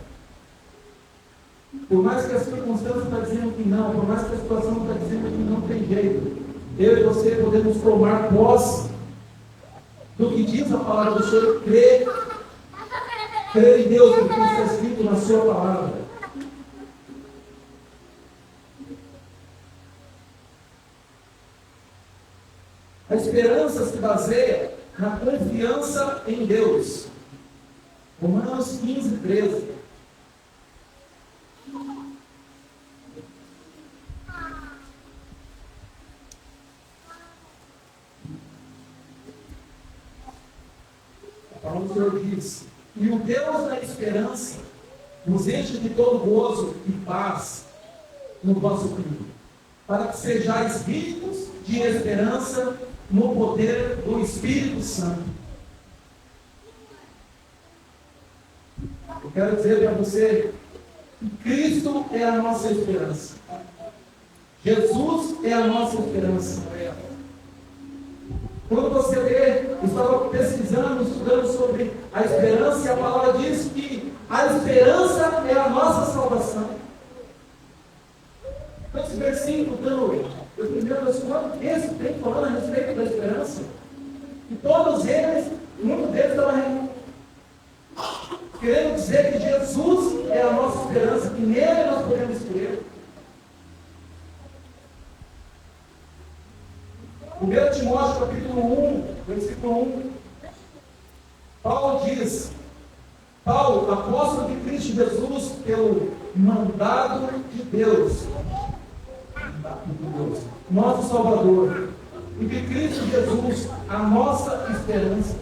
Speaker 1: Por mais que a circunstância está dizendo que não, por mais que a situação está dizendo que não tem jeito, eu e você podemos tomar posse do que diz a palavra do Senhor, crer em Deus, porque está escrito na sua palavra. A esperança se baseia na confiança em Deus. Romanos 15, 13. O Senhor diz: e o Deus da esperança nos enche de todo gozo e paz no vosso Cristo, para que sejais ricos de esperança no poder do Espírito Santo. Eu quero dizer para você que Cristo é a nossa esperança. Jesus é a nossa esperança. Quando você lê, estava pesquisando, estudando sobre a esperança, e a palavra diz que a esperança é a nossa salvação. Então, esse versículo, os primeiros quando esse tem falando a respeito da esperança, e todos eles, muitos deles estavam querendo dizer que Jesus é a nossa esperança, que nele nós podemos crer. 1 Timóteo capítulo 1, versículo 1, Paulo diz: Paulo, apóstolo de Cristo Jesus, pelo mandado de Deus, nosso Salvador, e de Cristo Jesus, a nossa esperança.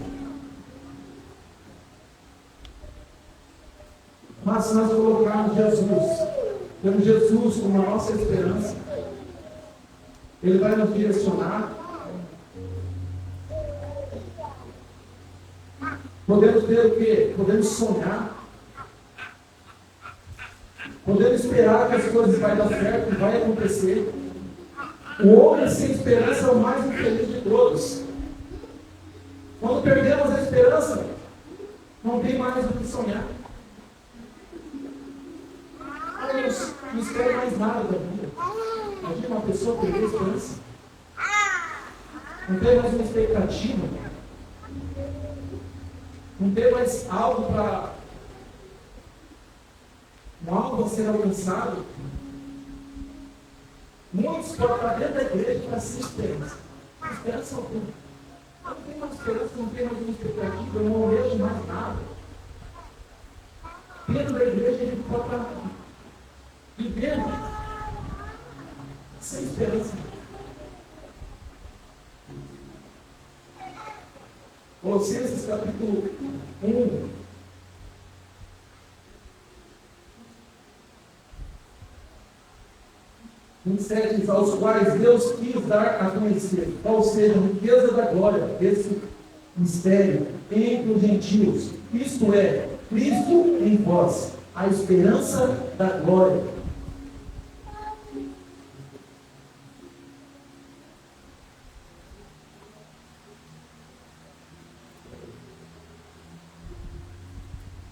Speaker 1: Mas se nós colocarmos Jesus Temos Jesus como a nossa esperança. Ele vai nos direcionar. Podemos ter o quê? Podemos sonhar. Podemos esperar que as coisas vão dar certo e vai acontecer. O homem sem esperança é o mais infeliz de todos. Quando perdemos a esperança, não tem mais o que sonhar. Não espera mais nada da vida. Imagina uma pessoa perder a esperança. Não tem mais uma expectativa. Não tem mais algo para. Um algo a ser alcançado. Muitos foram para dentro da igreja para sem esperança. Esperança alguma. Não tem mais esperança, não tem mais uma expectativa, eu não vejo mais nada. Dentro da igreja ele ficou para vivendo sem esperança. Colossenses capítulo 1. Diz, aos quais Deus quis dar a conhecer, qual seja a riqueza da glória desse mistério entre os gentios, isto é, Cristo em vós, a esperança da glória.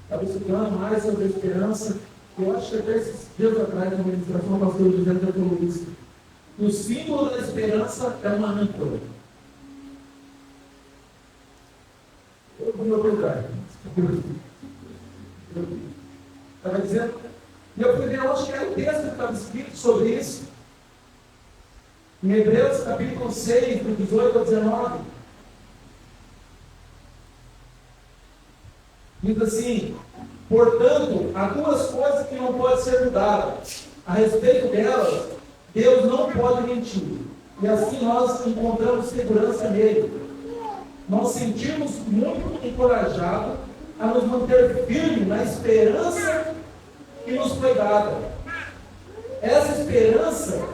Speaker 1: Estava estudando mais sobre a esperança. Eu acho que até esses dias atrás, na ministração, o pastor José falou isso. O símbolo da esperança é uma âncora. Eu vou me obrigar. Estava dizendo. E eu fui ver, eu acho que era o texto que estava escrito sobre isso. Em Hebreus capítulo 6, do 18 ao 19. Diz assim: portanto, há duas coisas que não podem ser mudadas. A respeito delas, Deus não pode mentir. E assim nós encontramos segurança nele. Nós sentimos muito encorajados a nos manter firmes na esperança que nos foi dada. Essa esperança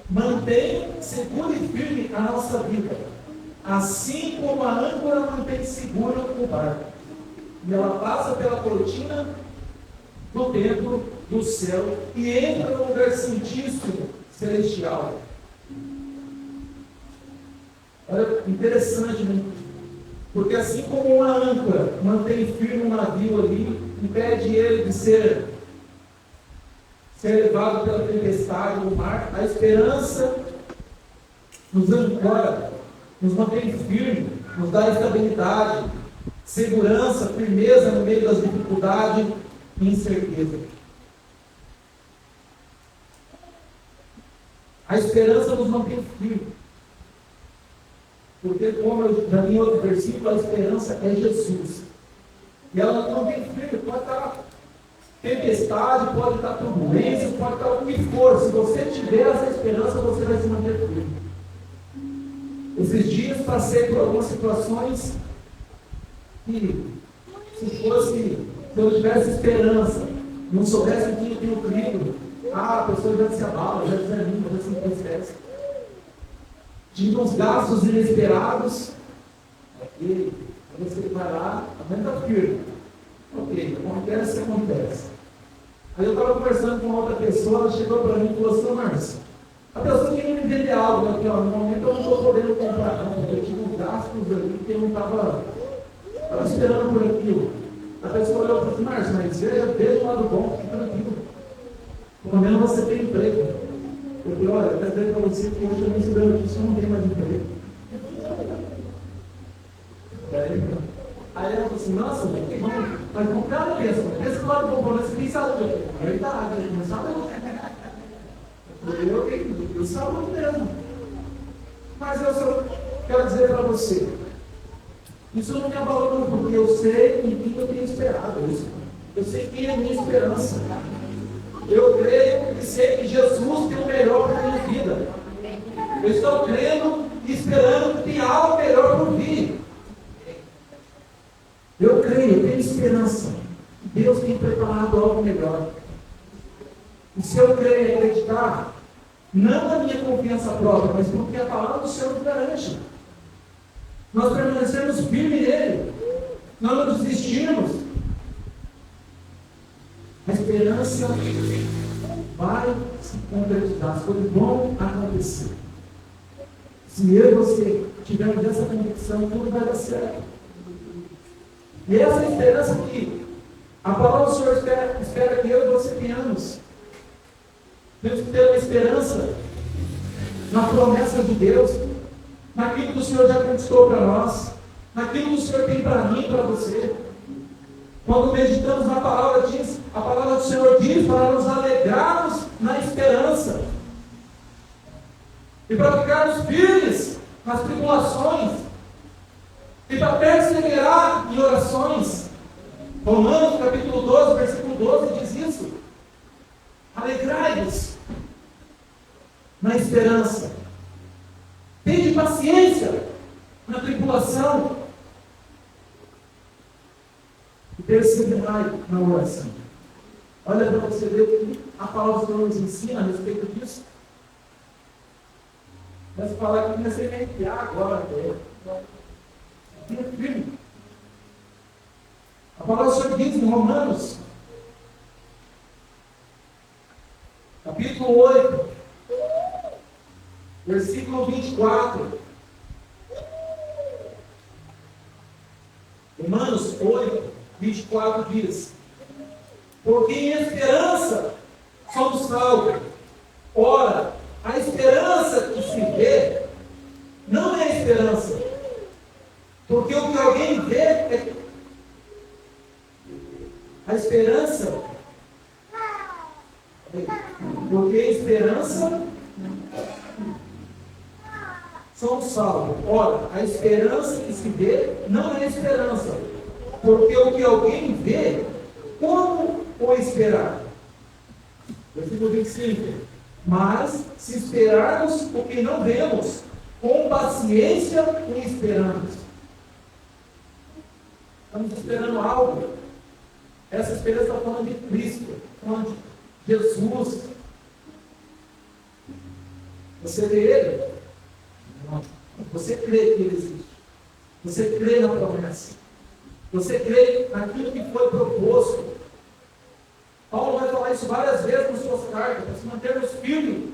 Speaker 1: mantém segura e firme a nossa vida. Assim como a âncora mantém segura o barco. E ela passa pela cortina do templo do céu e entra no lugar santíssimo celestial. Olha, interessante, né? Porque assim como uma âncora mantém firme um navio ali, impede ele de ser levado pela tempestade do mar, a esperança nos ancora, nos mantém firme, nos dá estabilidade, segurança, firmeza no meio das dificuldades e incerteza. A esperança nos mantém firme. Porque, como eu já li em outro versículo, a esperança é Jesus. E ela não tem firme, pode estar tempestade, pode estar turbulência, pode estar o que for. Se você tiver essa esperança, você vai se manter firme. Esses dias passei por algumas situações que, se eu tivesse esperança, não soubesse o que eu tenho crido, a pessoa já se abala, já desanima, já se entristece. Tive uns gastos inesperados, e você vai lá, aumenta firme. Ok, acontece. Aí eu estava conversando com outra pessoa, ela chegou para mim e falou assim: Márcio, a pessoa queria me vender algo aqui, ó, no momento eu não estou podendo comprar, não, porque eu tive uns gastos ali que eu não estava esperando por aquilo. A pessoa olhou para mim: Márcio, mas veja o lado bom, fique tranquilo. Pelo menos você tem emprego. Eu falei: olha, eu quero dizer para você que hoje eu me recebi notícia, eu não tenho mais emprego. Aí ela falou assim: nossa, mas vamos ficar na mesma. Esse lado bom, você tem saúde. É verdade, mas saúde. Eu saúde mesmo. Mas eu só quero dizer para você, isso não me abalou não, porque eu sei em quem eu tenho esperado isso. Eu sei quem é a minha esperança. Eu creio e sei que Jesus tem o melhor para a minha vida. Eu estou crendo e esperando que tem algo melhor por vir. Eu creio, eu tenho esperança. Deus tem preparado algo melhor. E se eu creio e acreditar, não na minha confiança própria, mas porque a palavra do Senhor nos garante. Nós permanecemos firmes nele. Nós não desistimos. A esperança vai se concretizar. As coisas vão acontecer. Se eu e você tivermos essa convicção, tudo vai dar certo. E essa é a esperança que a palavra do Senhor espera que eu e você tenhamos. Temos que ter uma esperança na promessa de Deus, naquilo que o Senhor já conquistou para nós, naquilo que o Senhor tem para mim e para você. Quando meditamos na palavra, a palavra do Senhor diz para nos alegrarmos na esperança e para ficarmos firmes nas tribulações e para perseverar em orações. Romanos capítulo 12, versículo 12 diz isso. Alegrai-vos na esperança. Tende paciência na tribulação e perseverai na oração. Olha para você ver o que a palavra do Senhor nos ensina a respeito disso. Mas falar que comecei a me arrepiar agora. Fica firme. A palavra do Senhor diz em Romanos, capítulo 8, versículo 24. Romanos 8, 24 diz: porque em esperança somos salvos. Ora, a esperança que se vê não é esperança, porque o que alguém vê é a esperança. Porque a esperança somos salvos. Ora, a esperança que se vê não é esperança, porque o que alguém vê, como o esperar? Versículo 25. Mas se esperarmos o que não vemos, com paciência e esperamos. Estamos esperando algo. Essa esperança está falando de Cristo, falando de Jesus. Você vê Ele? Não. Você crê que Ele existe. Você crê na promessa. Você crê naquilo que foi proposto. Paulo vai falar isso várias vezes nas suas cartas, para se mantermos firmes.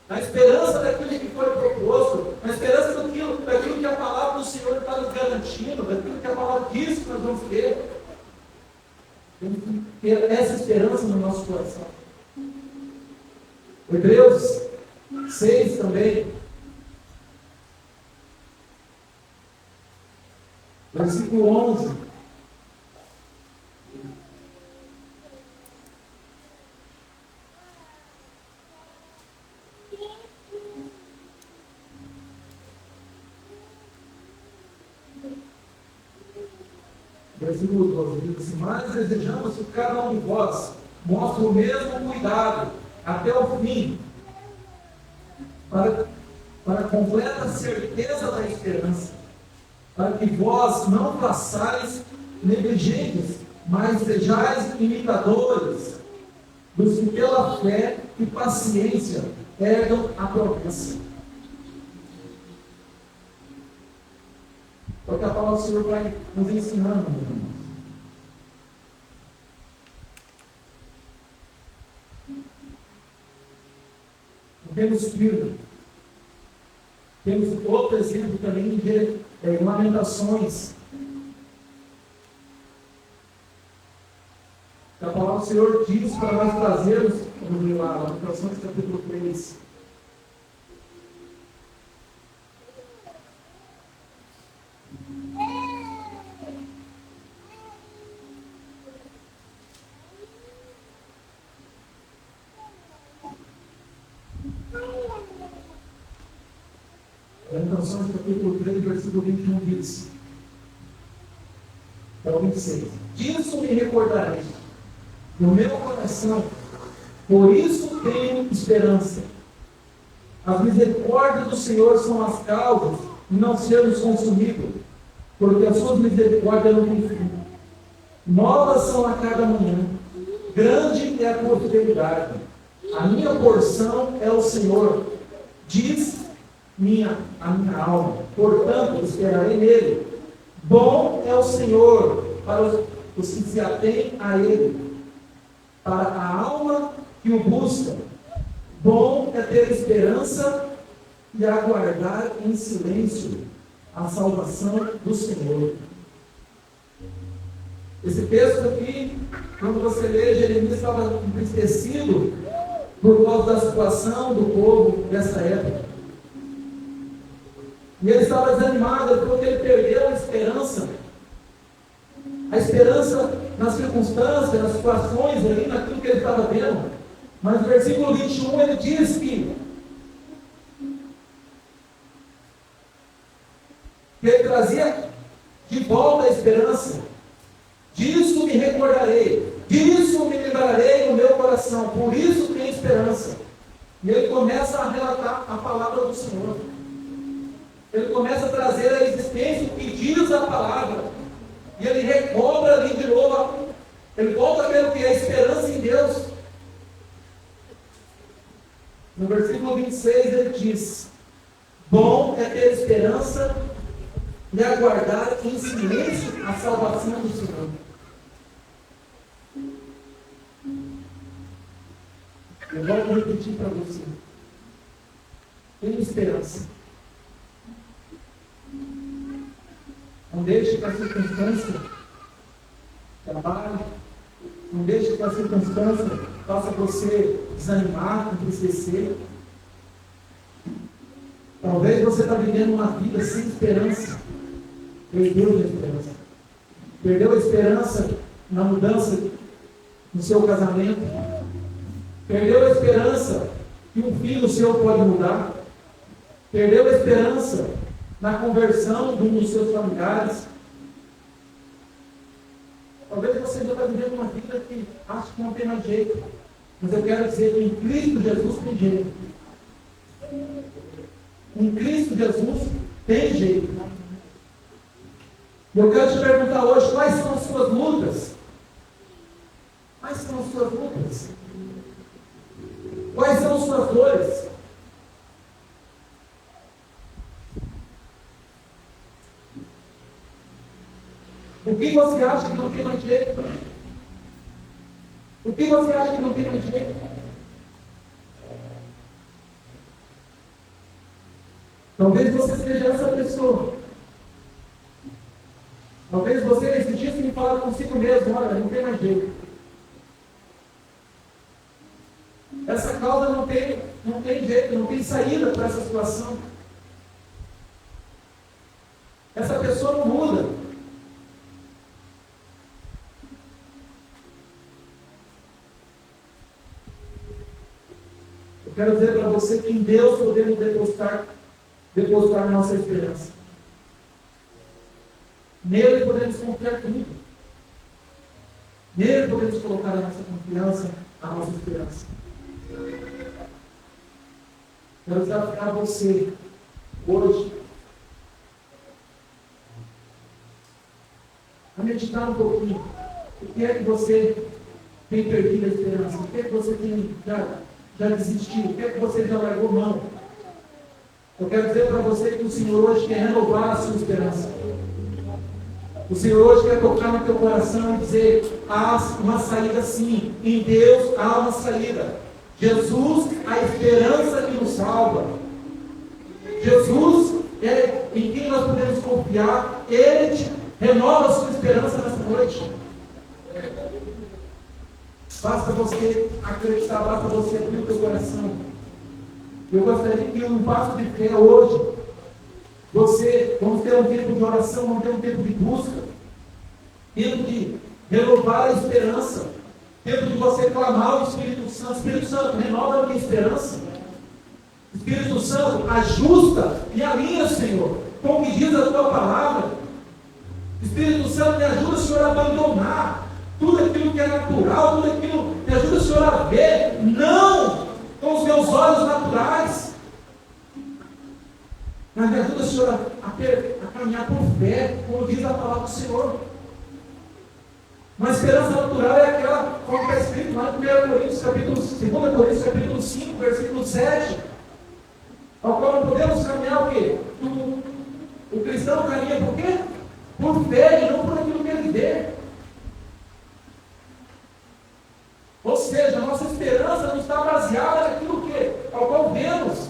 Speaker 1: Na esperança daquilo que foi proposto, na esperança daquilo que a palavra do Senhor está nos garantindo, daquilo que a palavra diz que nós vamos ter. Temos que ter essa esperança no nosso coração. Hebreus 6 também, versículo 11. Versículo 12 diz assim: mas desejamos que cada um de vós mostre o mesmo cuidado até o fim, para a completa certeza da esperança, para que vós não façais negligentes, mas sejais imitadores dos que pela fé e paciência herdam a promessa. Porque a palavra do Senhor vai nos ensinando. Temos filho. Temos outro exemplo também de Lamentações. A palavra do Senhor diz para nós trazermos, vamos ler lá, Lamentações capítulo 3. Lamentações capítulo 3, versículo 21 diz, ao 26: disso me recordarei no meu coração, por isso tenho esperança. As misericórdias do Senhor são as causas de não sermos consumidos, porque as suas misericórdias não têm fim. Novas são a cada manhã, grande é a tua fidelidade. A minha porção é o Senhor, diz a minha alma. Portanto, esperarei nele. Bom é o Senhor para os que se atêm a ele, para a alma que o busca. Bom é ter esperança e aguardar em silêncio a salvação do Senhor. Esse texto aqui, quando você lê, Jeremias estava entristecido por causa da situação do povo dessa época. E ele estava desanimado porque ele perdeu a esperança. A esperança nas circunstâncias, nas situações ali, naquilo que ele estava vendo. Mas no versículo 21 ele diz que ele trazia de volta a esperança. Disso me recordarei, disso me lembrarei no meu coração, por isso tenho esperança. E ele começa a relatar a palavra do Senhor. Ele começa a trazer a existência o que diz a palavra. E ele recobra ali de novo. Ele volta a ver o que é a esperança em Deus. No versículo 26 ele diz: bom é ter esperança e aguardar em silêncio a salvação do Senhor. Eu volto a repetir para você. Tenha esperança. Não deixe que a circunstância trabalhe. Não deixe que a circunstância faça você desanimar, entristecer. Talvez você está vivendo uma vida sem esperança. Perdeu a esperança. Perdeu a esperança na mudança no seu casamento. Perdeu a esperança que um filho seu pode mudar. Perdeu a esperança na conversão de um dos seus familiares. Talvez você já está vivendo uma vida que acha que não tem mais jeito. Mas eu quero dizer que em Cristo Jesus tem jeito. Em Cristo Jesus tem jeito. E eu quero te perguntar hoje, quais são as suas lutas? Quais são as suas lutas? Quais são as suas dores? O que você acha que não tem mais jeito? O que você acha que não tem mais jeito? Talvez você seja essa pessoa. Talvez você, esses dias, me fala consigo mesmo: olha, não tem mais jeito. Essa causa não tem jeito, não tem saída para essa situação. Essa pessoa não muda. Eu quero dizer para você que em Deus podemos depositar nossa esperança. Nele podemos confiar tudo. Nele podemos colocar a nossa confiança, a nossa esperança. Quero desafiar você hoje a meditar um pouquinho. O que é que você tem perdido a esperança? O que é que você tem já desistiu? O que é que você já largou mão? Eu quero dizer para você que o Senhor hoje quer renovar a sua esperança. O Senhor hoje quer tocar no teu coração e dizer: há uma saída sim. Em Deus há uma saída. Jesus, a esperança que nos salva. Jesus é em quem nós podemos confiar. Ele te renova a sua esperança nessa noite. Basta você acreditar, basta você abrir o teu coração. Eu gostaria que um passo de fé hoje, vamos ter um tempo de oração, vamos ter um tempo de busca, tempo de renovar a esperança, tempo de você clamar o Espírito Santo. Espírito Santo, renova a minha esperança. Espírito Santo, ajusta e alinha, Senhor, com o que diz a tua palavra. Espírito Santo, me ajuda, Senhor, a abandonar tudo aquilo que é natural, tudo aquilo, me ajuda, Senhor, a ver, não com os meus olhos naturais, mas me ajuda, Senhor, a caminhar por fé, como diz a palavra do Senhor. Uma esperança natural é aquela como está escrito lá em 2 Coríntios, capítulo 5, versículo 7, ao qual não podemos caminhar o quê? O cristão caminha por quê? Por fé e não por aquilo que ele vê. Ou seja, a nossa esperança não está baseada naquilo que, ao qual vemos.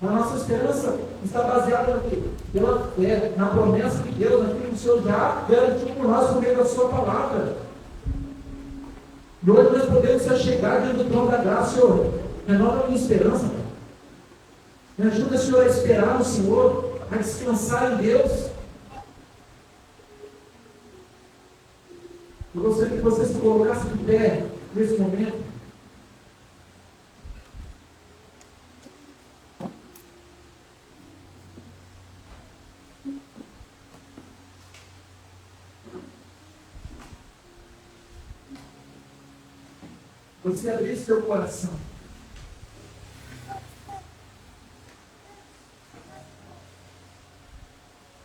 Speaker 1: A nossa esperança está baseada naquilo, pela fé, na promessa de Deus, naquilo que o Senhor já garantiu por nós por meio da sua palavra. E hoje nós podemos se chegar diante do trono da graça. Senhor, renova a minha esperança. Me ajuda, Senhor, a esperar no Senhor, a descansar em Deus. Eu gostaria que você se colocasse de pé nesse momento. Você abrisse seu coração.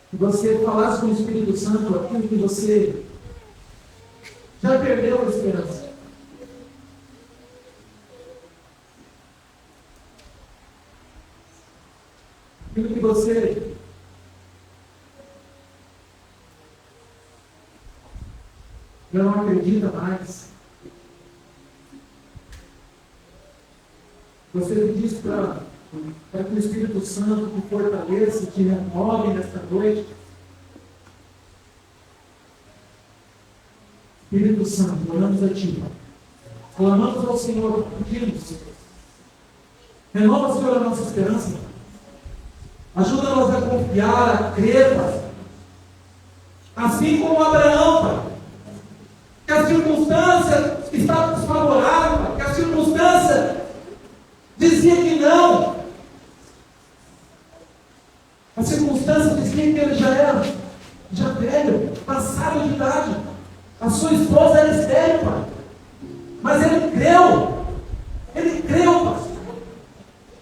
Speaker 1: Que você falasse com o Espírito Santo aquilo que você já perdeu a esperança. Aquilo que você já não acredita mais. Você diz para que o Espírito Santo te fortaleça, te renove nesta noite. Espírito Santo, oramos a Ti. Clamamos ao Senhor, pedimos. Renova, Senhor, a nossa esperança. Ajuda-nos a confiar, a crer, Pai. Assim como Abraão, Pai. Que a circunstância estava desfavorável, Pai. Que a circunstância dizia que não. A circunstância dizia que ele já era velho, passado de idade. A sua esposa era estéril, Pai. Mas ele creu. Ele creu, Pai.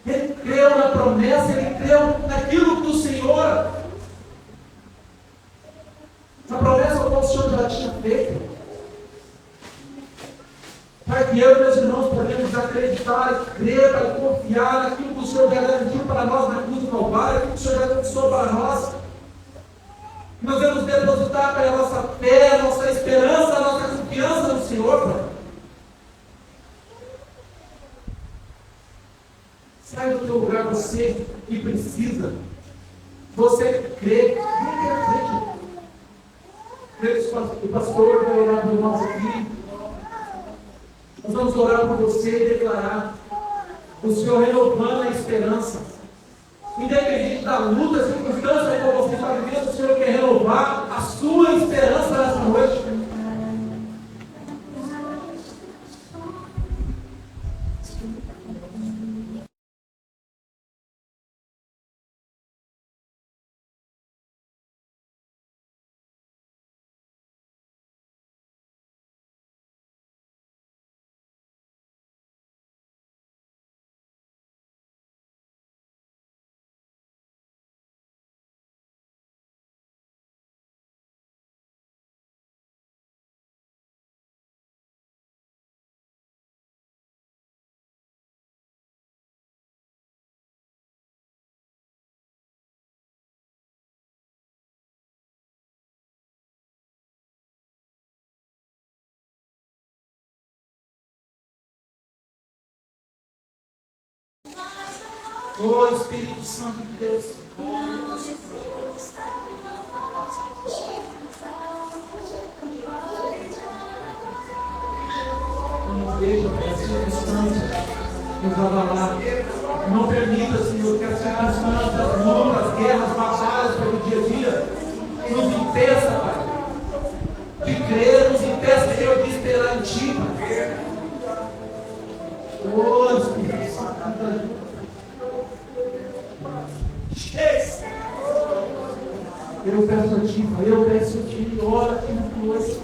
Speaker 1: Ele creu na promessa, ele creu naquilo que o Senhor, na promessa que o Senhor já tinha feito. Pai, que eu e meus irmãos podemos acreditar, crer, Pai, confiar naquilo que o Senhor já garantiu para nós na cruz do Calvário, aquilo que o Senhor já conquistou para nós. Nós vamos depositar, Pai, a nossa fé, a nossa esperança, a nossa confiança no Senhor, Pai. Sai do teu lugar, você que precisa. Você que crê, não quer frente. O pastor vai orar por nós aqui. Nós vamos orar por você e declarar o Senhor renovando a esperança. Independente da luta, circunstância que você está vivendo, o Senhor quer renovar a sua esperança nessa noite. Oh, Espírito Santo de Deus. Não deixa a circunstância nos abalar. Não permita, Senhor, que as circunstâncias, as lutas, as guerras, batalhas pelo dia a dia nos impeça, Pai, de crer, nos impeça, Senhor, de esperar em Ti, Pai. Oh, Espírito Santo. Eu peço a Ti, Pai, eu peço a Ti, ora aqui no hoje.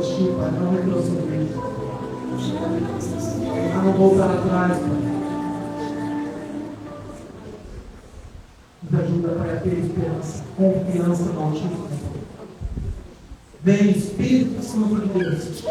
Speaker 1: Ti, Pai, não retroceder, a não voltar atrás, Pai. Nos ajuda, Pai, a ter esperança, confiança no Altíssimo. Vem, Espírito Santo de Deus.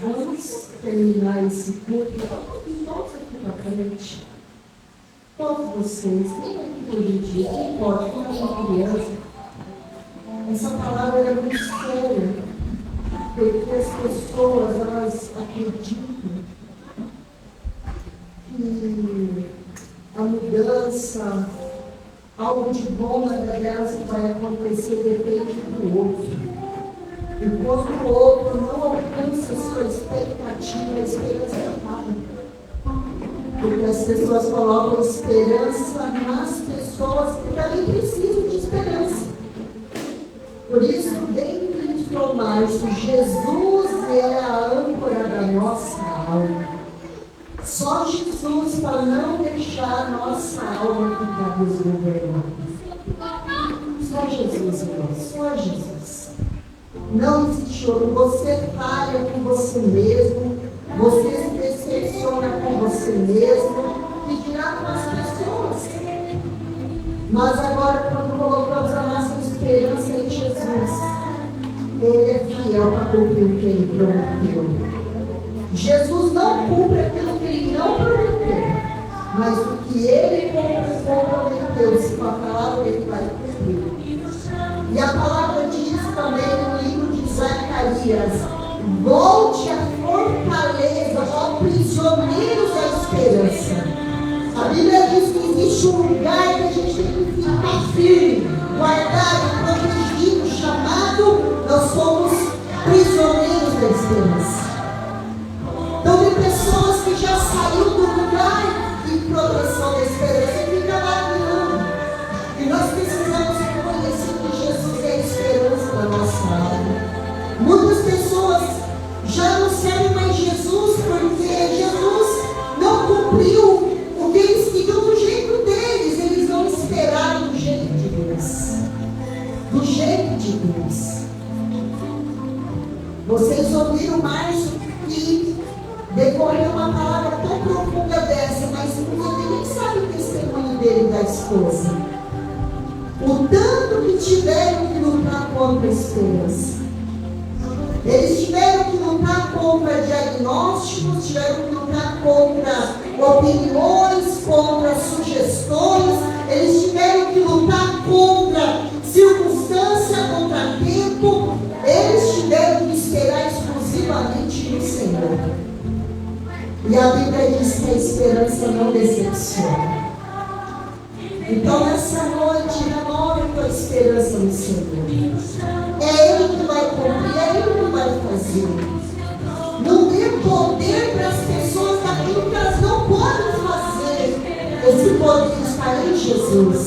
Speaker 2: Vamos terminar esse culto e todos aqui para frente. Todos vocês, quem aqui hoje em dia, quem pode, quem é uma criança, essa palavra é muito séria, porque as pessoas, elas acreditam que a mudança, algo de bom na vida delas que vai acontecer depende do outro. Enquanto o outro não alcança a sua expectativa, a esperança acaba. Porque as pessoas colocam esperança nas pessoas que também precisam de esperança. Por isso, dentro de Tomás, Jesus é a âncora da nossa alma. Só Jesus para não deixar a nossa alma ficar desgovernada. Só Jesus, irmão, só Jesus. Não existe outro. Você falha com você mesmo, você se decepciona com você mesmo, e dirá com as pessoas. Mas agora, quando colocamos a nossa esperança em Jesus, Ele é fiel para cumprir o que Ele prometeu. Jesus não cumpre aquilo que Ele não prometeu, mas o que Ele comprometeu-se com a palavra, Ele vai cumprir. E a palavra diz também no livro de Zacarias: volte a fortaleza, ó prisioneiros da esperança. A Bíblia diz que existe um lugar que a gente tem que ficar firme, guardado, protegido, chamado. Nós somos prisioneiros da esperança. Então tem pessoas que já saíram do lugar de proteção da esperança e ficam lá mirando. E nós precisamos reconhecer que Jesus é a esperança da nossa alma. Muitas pessoas já não servem mais Jesus porque Jesus não cumpriu o que eles queriam do jeito deles. Eles não esperaram do jeito de Deus. Do jeito de Deus. Vocês ouviram mais que decorreu uma palavra tão profunda dessa, mas ninguém sabe o testemunho dele e da esposa. O tanto que tiveram que lutar contra a esperança. Eles tiveram que lutar contra diagnósticos, tiveram que lutar contra opiniões, contra sugestões, eles tiveram que lutar contra circunstância, contra tempo, eles tiveram que esperar exclusivamente no Senhor. E a Bíblia diz que a esperança não decepciona. Então, nessa noite, renove tua esperança no Senhor. É Ele que vai cumprir, é Ele que vai fazer. Não dê poder para as pessoas daquilo que elas não podem fazer. Esse poder está em Jesus.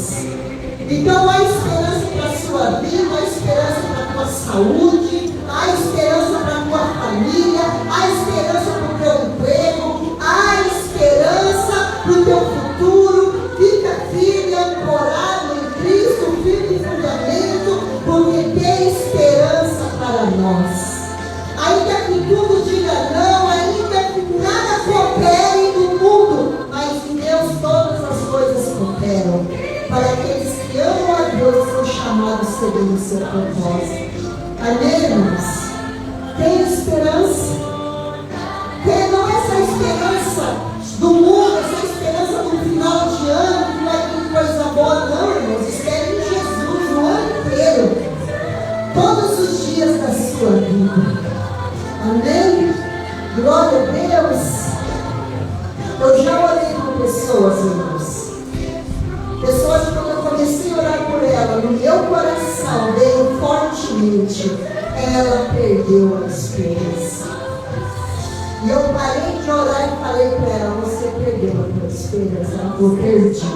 Speaker 2: Então, há esperança para a sua vida, há esperança para a tua saúde, há esperança para a tua família, há esperança para o teu emprego, há esperança para o teu futuro. Fica firme, ancorado em Cristo, firme em fundamento, porque tem esperança para nós. Ainda que tudo diga não, ainda que nada coopere no mundo, mas em Deus todas as coisas cooperam. Para aqueles que amam a Deus, são chamados segundo o seu propósito. Amém, irmãos? Tem esperança. ano que vai vir coisa boa. Não, irmãos, espere em Jesus o ano inteiro, todos os dias da sua vida. Amém? Glória a Deus. Eu já orei com pessoas, irmãos. Pessoas que quando eu comecei a orar por ela, no meu coração veio fortemente, ela perdeu a esperança. E eu parei de orar e falei para ela: você perdeu a tua esperança. Ela falou: perdi.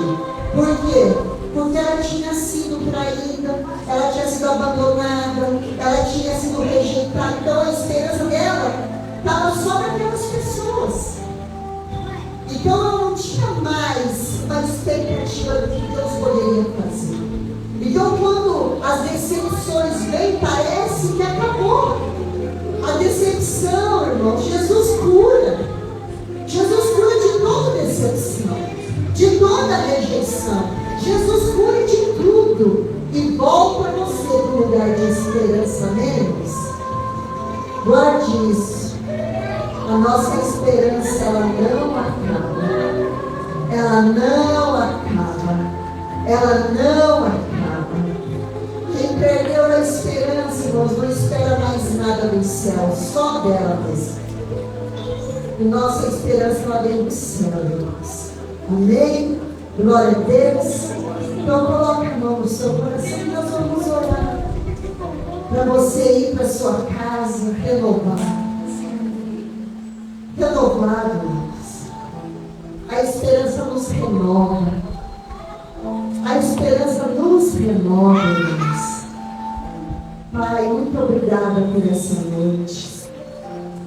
Speaker 2: Por quê? Porque ela tinha sido traída, ela tinha sido abandonada, ela tinha sido rejeitada. Então a esperança dela estava só naquelas pessoas. Então ela não tinha mais uma expectativa do que Deus poderia fazer. Então quando as decepções vêm, parece que acabou. A decepção, irmão, Jesus cura. Jesus cura de toda decepção, de toda rejeição. Jesus cura de tudo e volta você para o lugar de esperança, menos. Guarde isso. A nossa esperança, ela não acaba. Ela não acaba. Ela não acaba. Quem perdeu a esperança, irmãos, não espera mais nada do céu, só dela mesmo. E nossa esperança, ela vem do céu, irmãos. Amém? Glória a Deus. Então coloque a mão no seu coração e nós vamos orar para você ir para a sua casa renovado. Renovado, irmãos. A esperança nos renova. A esperança nos renova, irmãos. Pai, muito obrigada por essa noite.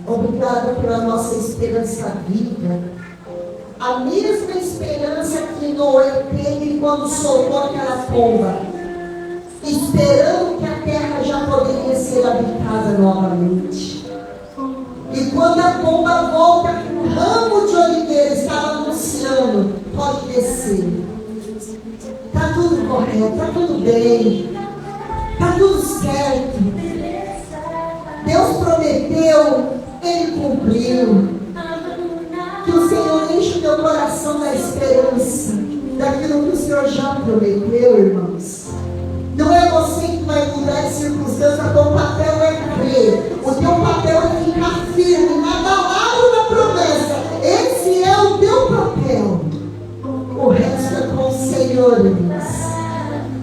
Speaker 2: Obrigada pela nossa esperança viva. A mesma esperança que Noé teve quando soltou aquela pomba, esperando que a terra já poderia ser habitada novamente. E quando a pomba volta com um ramo de oliveira, estava anunciando: pode descer. Está tudo correto, está tudo bem, está tudo certo. Deus prometeu, Ele cumpriu. Que o Senhor enche o teu coração da esperança daquilo que o Senhor já prometeu, irmãos. Não é você que vai mudar as circunstâncias, o teu papel é crer. O teu papel é ficar firme, inabalável na promessa. Esse é o teu papel. O resto é com o Senhor, irmãos.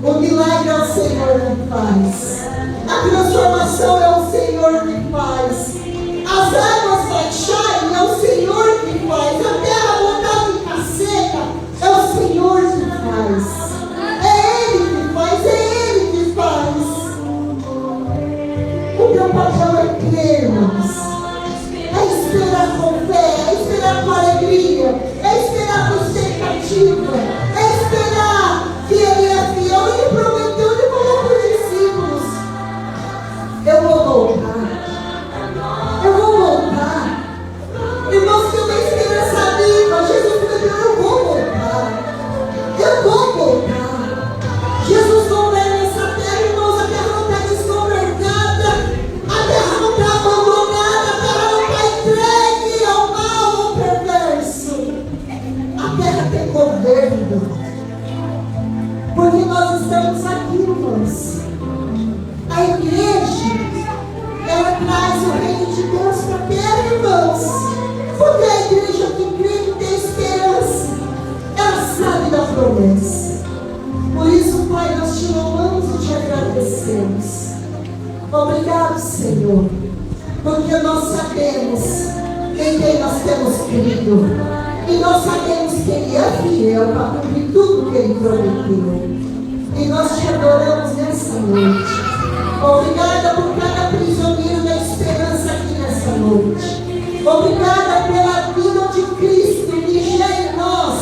Speaker 2: O milagre é o Senhor que faz. A transformação é o Senhor que faz. As águas baixarem é o Senhor que faz. A terra voltar a ficar seca é o Senhor que faz. É Ele que faz, é Ele que faz. O teu papel é crer, irmãos. É esperar com fé, é esperar com alegria, é esperar com expectativa, é esperar que Ele é fiel. Ele prometeu, Ele falou para os discípulos: eu vou voltar. Eu vou voltar. Irmãos, que uma esperança viva. Jesus prometeu: eu vou voltar. Eu vou voltar. Jesus governa nessa terra, irmãos. A terra não está desgovernada. A terra não está abandonada. A terra não está entregue ao mal ou perverso. A terra tem governo. Porque nós estamos aqui, irmãos. A igreja, ela traz o reino de Deus para a terra, irmãos. Porque a igreja que crê, que tem esperança, ela sabe da promessa. Por isso, Pai, nós te louvamos e te agradecemos. Obrigado, Senhor, porque nós sabemos em quem nós temos crido. E nós sabemos que Ele é fiel para cumprir tudo que Ele prometeu. E nós te adoramos nessa noite. Obrigada por cada prisioneiro da esperança aqui nessa noite. Obrigada pela vida de Cristo que gera em nós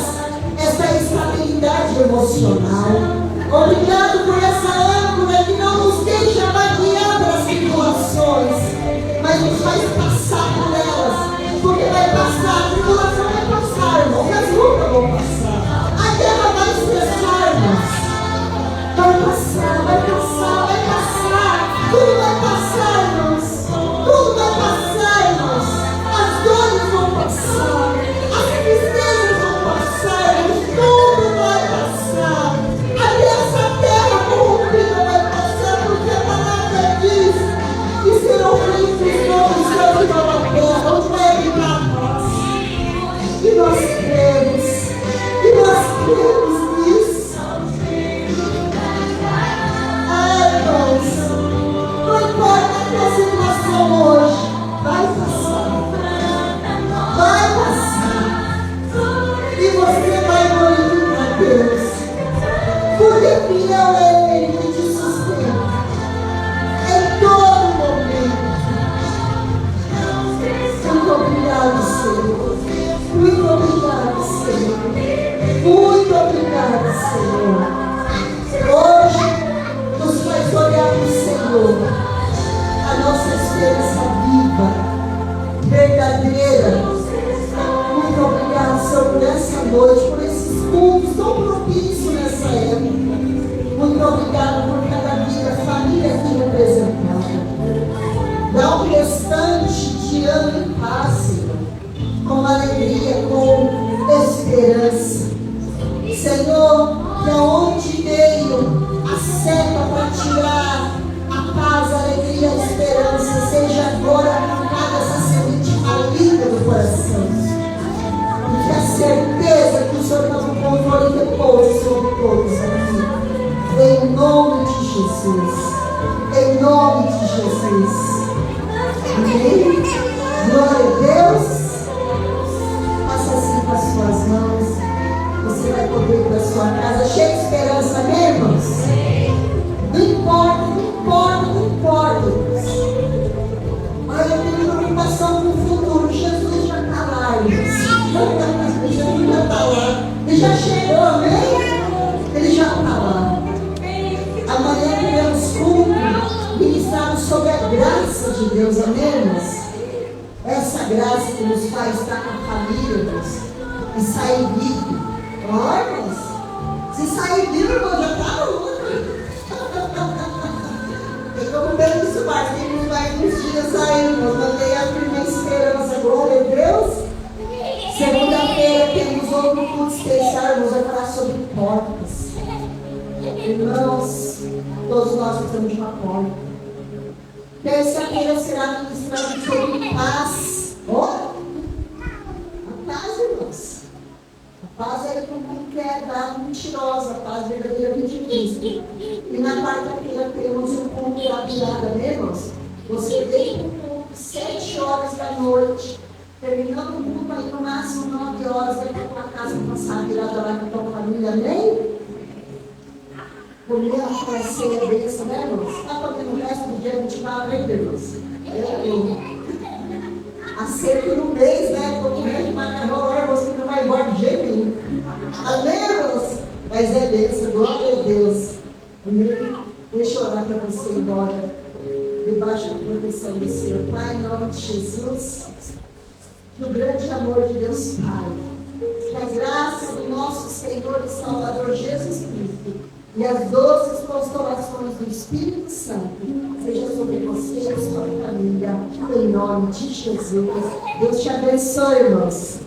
Speaker 2: essa estabilidade emocional. Obrigado por essa âncora que não nos deixa vaguear pelas tribulações, mas nos faz passar por elas. Porque vai passar, a tribulação vai passar, irmão, as lutas vão passar. A guerra vai estressar, irmãos. Vai passar, vai passar, vai passar. esperança viva, verdadeira. Muito obrigado, Senhor, por essa noite, por esses cultos tão propícios nessa época. Muito obrigado por cada vida, família aqui representada. Dá um restante de ano em paz, Senhor, com alegria, com esperança. Senhor, que aonde veio a seta para tirar a paz, a alegria, a esperança, seja agora arrancada essa semente maligna do coração. E que a certeza que o Senhor está no controle repouse sobre todos aqui. Em nome de Jesus. Em nome de Jesus. Amém. Glória a Deus. Faça assim com as suas mãos. Você vai poder ir para a sua casa cheia de esperança, amém, irmãos? Não importa, não importa, não importa. Olha, eu tenho preocupação com o futuro. Jesus já está lá, irmãos. Jesus já está lá. Ele já chegou, amém? Ele já está lá. Amanhã teremos culto ministrado sobre a graça de Deus, amém, irmãos? Essa graça que nos faz estar com a família, irmãos, e sair vivo. Ó, irmãos, se sair vivo, irmão, já está louco. E como bem disse o Marquinhos, vai uns dias sair, irmãos, mantenha a firme esperança, glória a Deus. Segunda-feira temos outro culto especial, irmãos, vai falar sobre portas. Irmãos, todos nós precisamos de uma porta. Terça-feira será ministrado sobre paz. Ó, a paz, irmãos. A paz é que o mundo quer dar mentirosa, a paz verdadeiramente de Cristo. E na quarta-feira temos um culto da virada, né, irmãos? Você vem para o culto 7 horas da noite, terminando o culto aí no máximo 9 horas, vai para a tua casa passar a virada lá com a tua família, amém? Comer a ceia bênção, né, irmãos? Está fazendo o resto do dia, a gente fala, né, irmãos? A ceia no mês, né? Estou comendo macarrão, agora você não vai embora de jeito nenhum. Amém, irmãos? Mas é bênção, glória a Deus. Amém? Deixa eu orar para você ir embora, debaixo da proteção do Senhor. Pai, em nome de Jesus, no grande amor de Deus, Pai, que a graça do nosso Senhor e Salvador Jesus Cristo e as doces consolações do Espírito Santo seja sobre você e sua família, em nome de Jesus. Deus te abençoe, irmãos.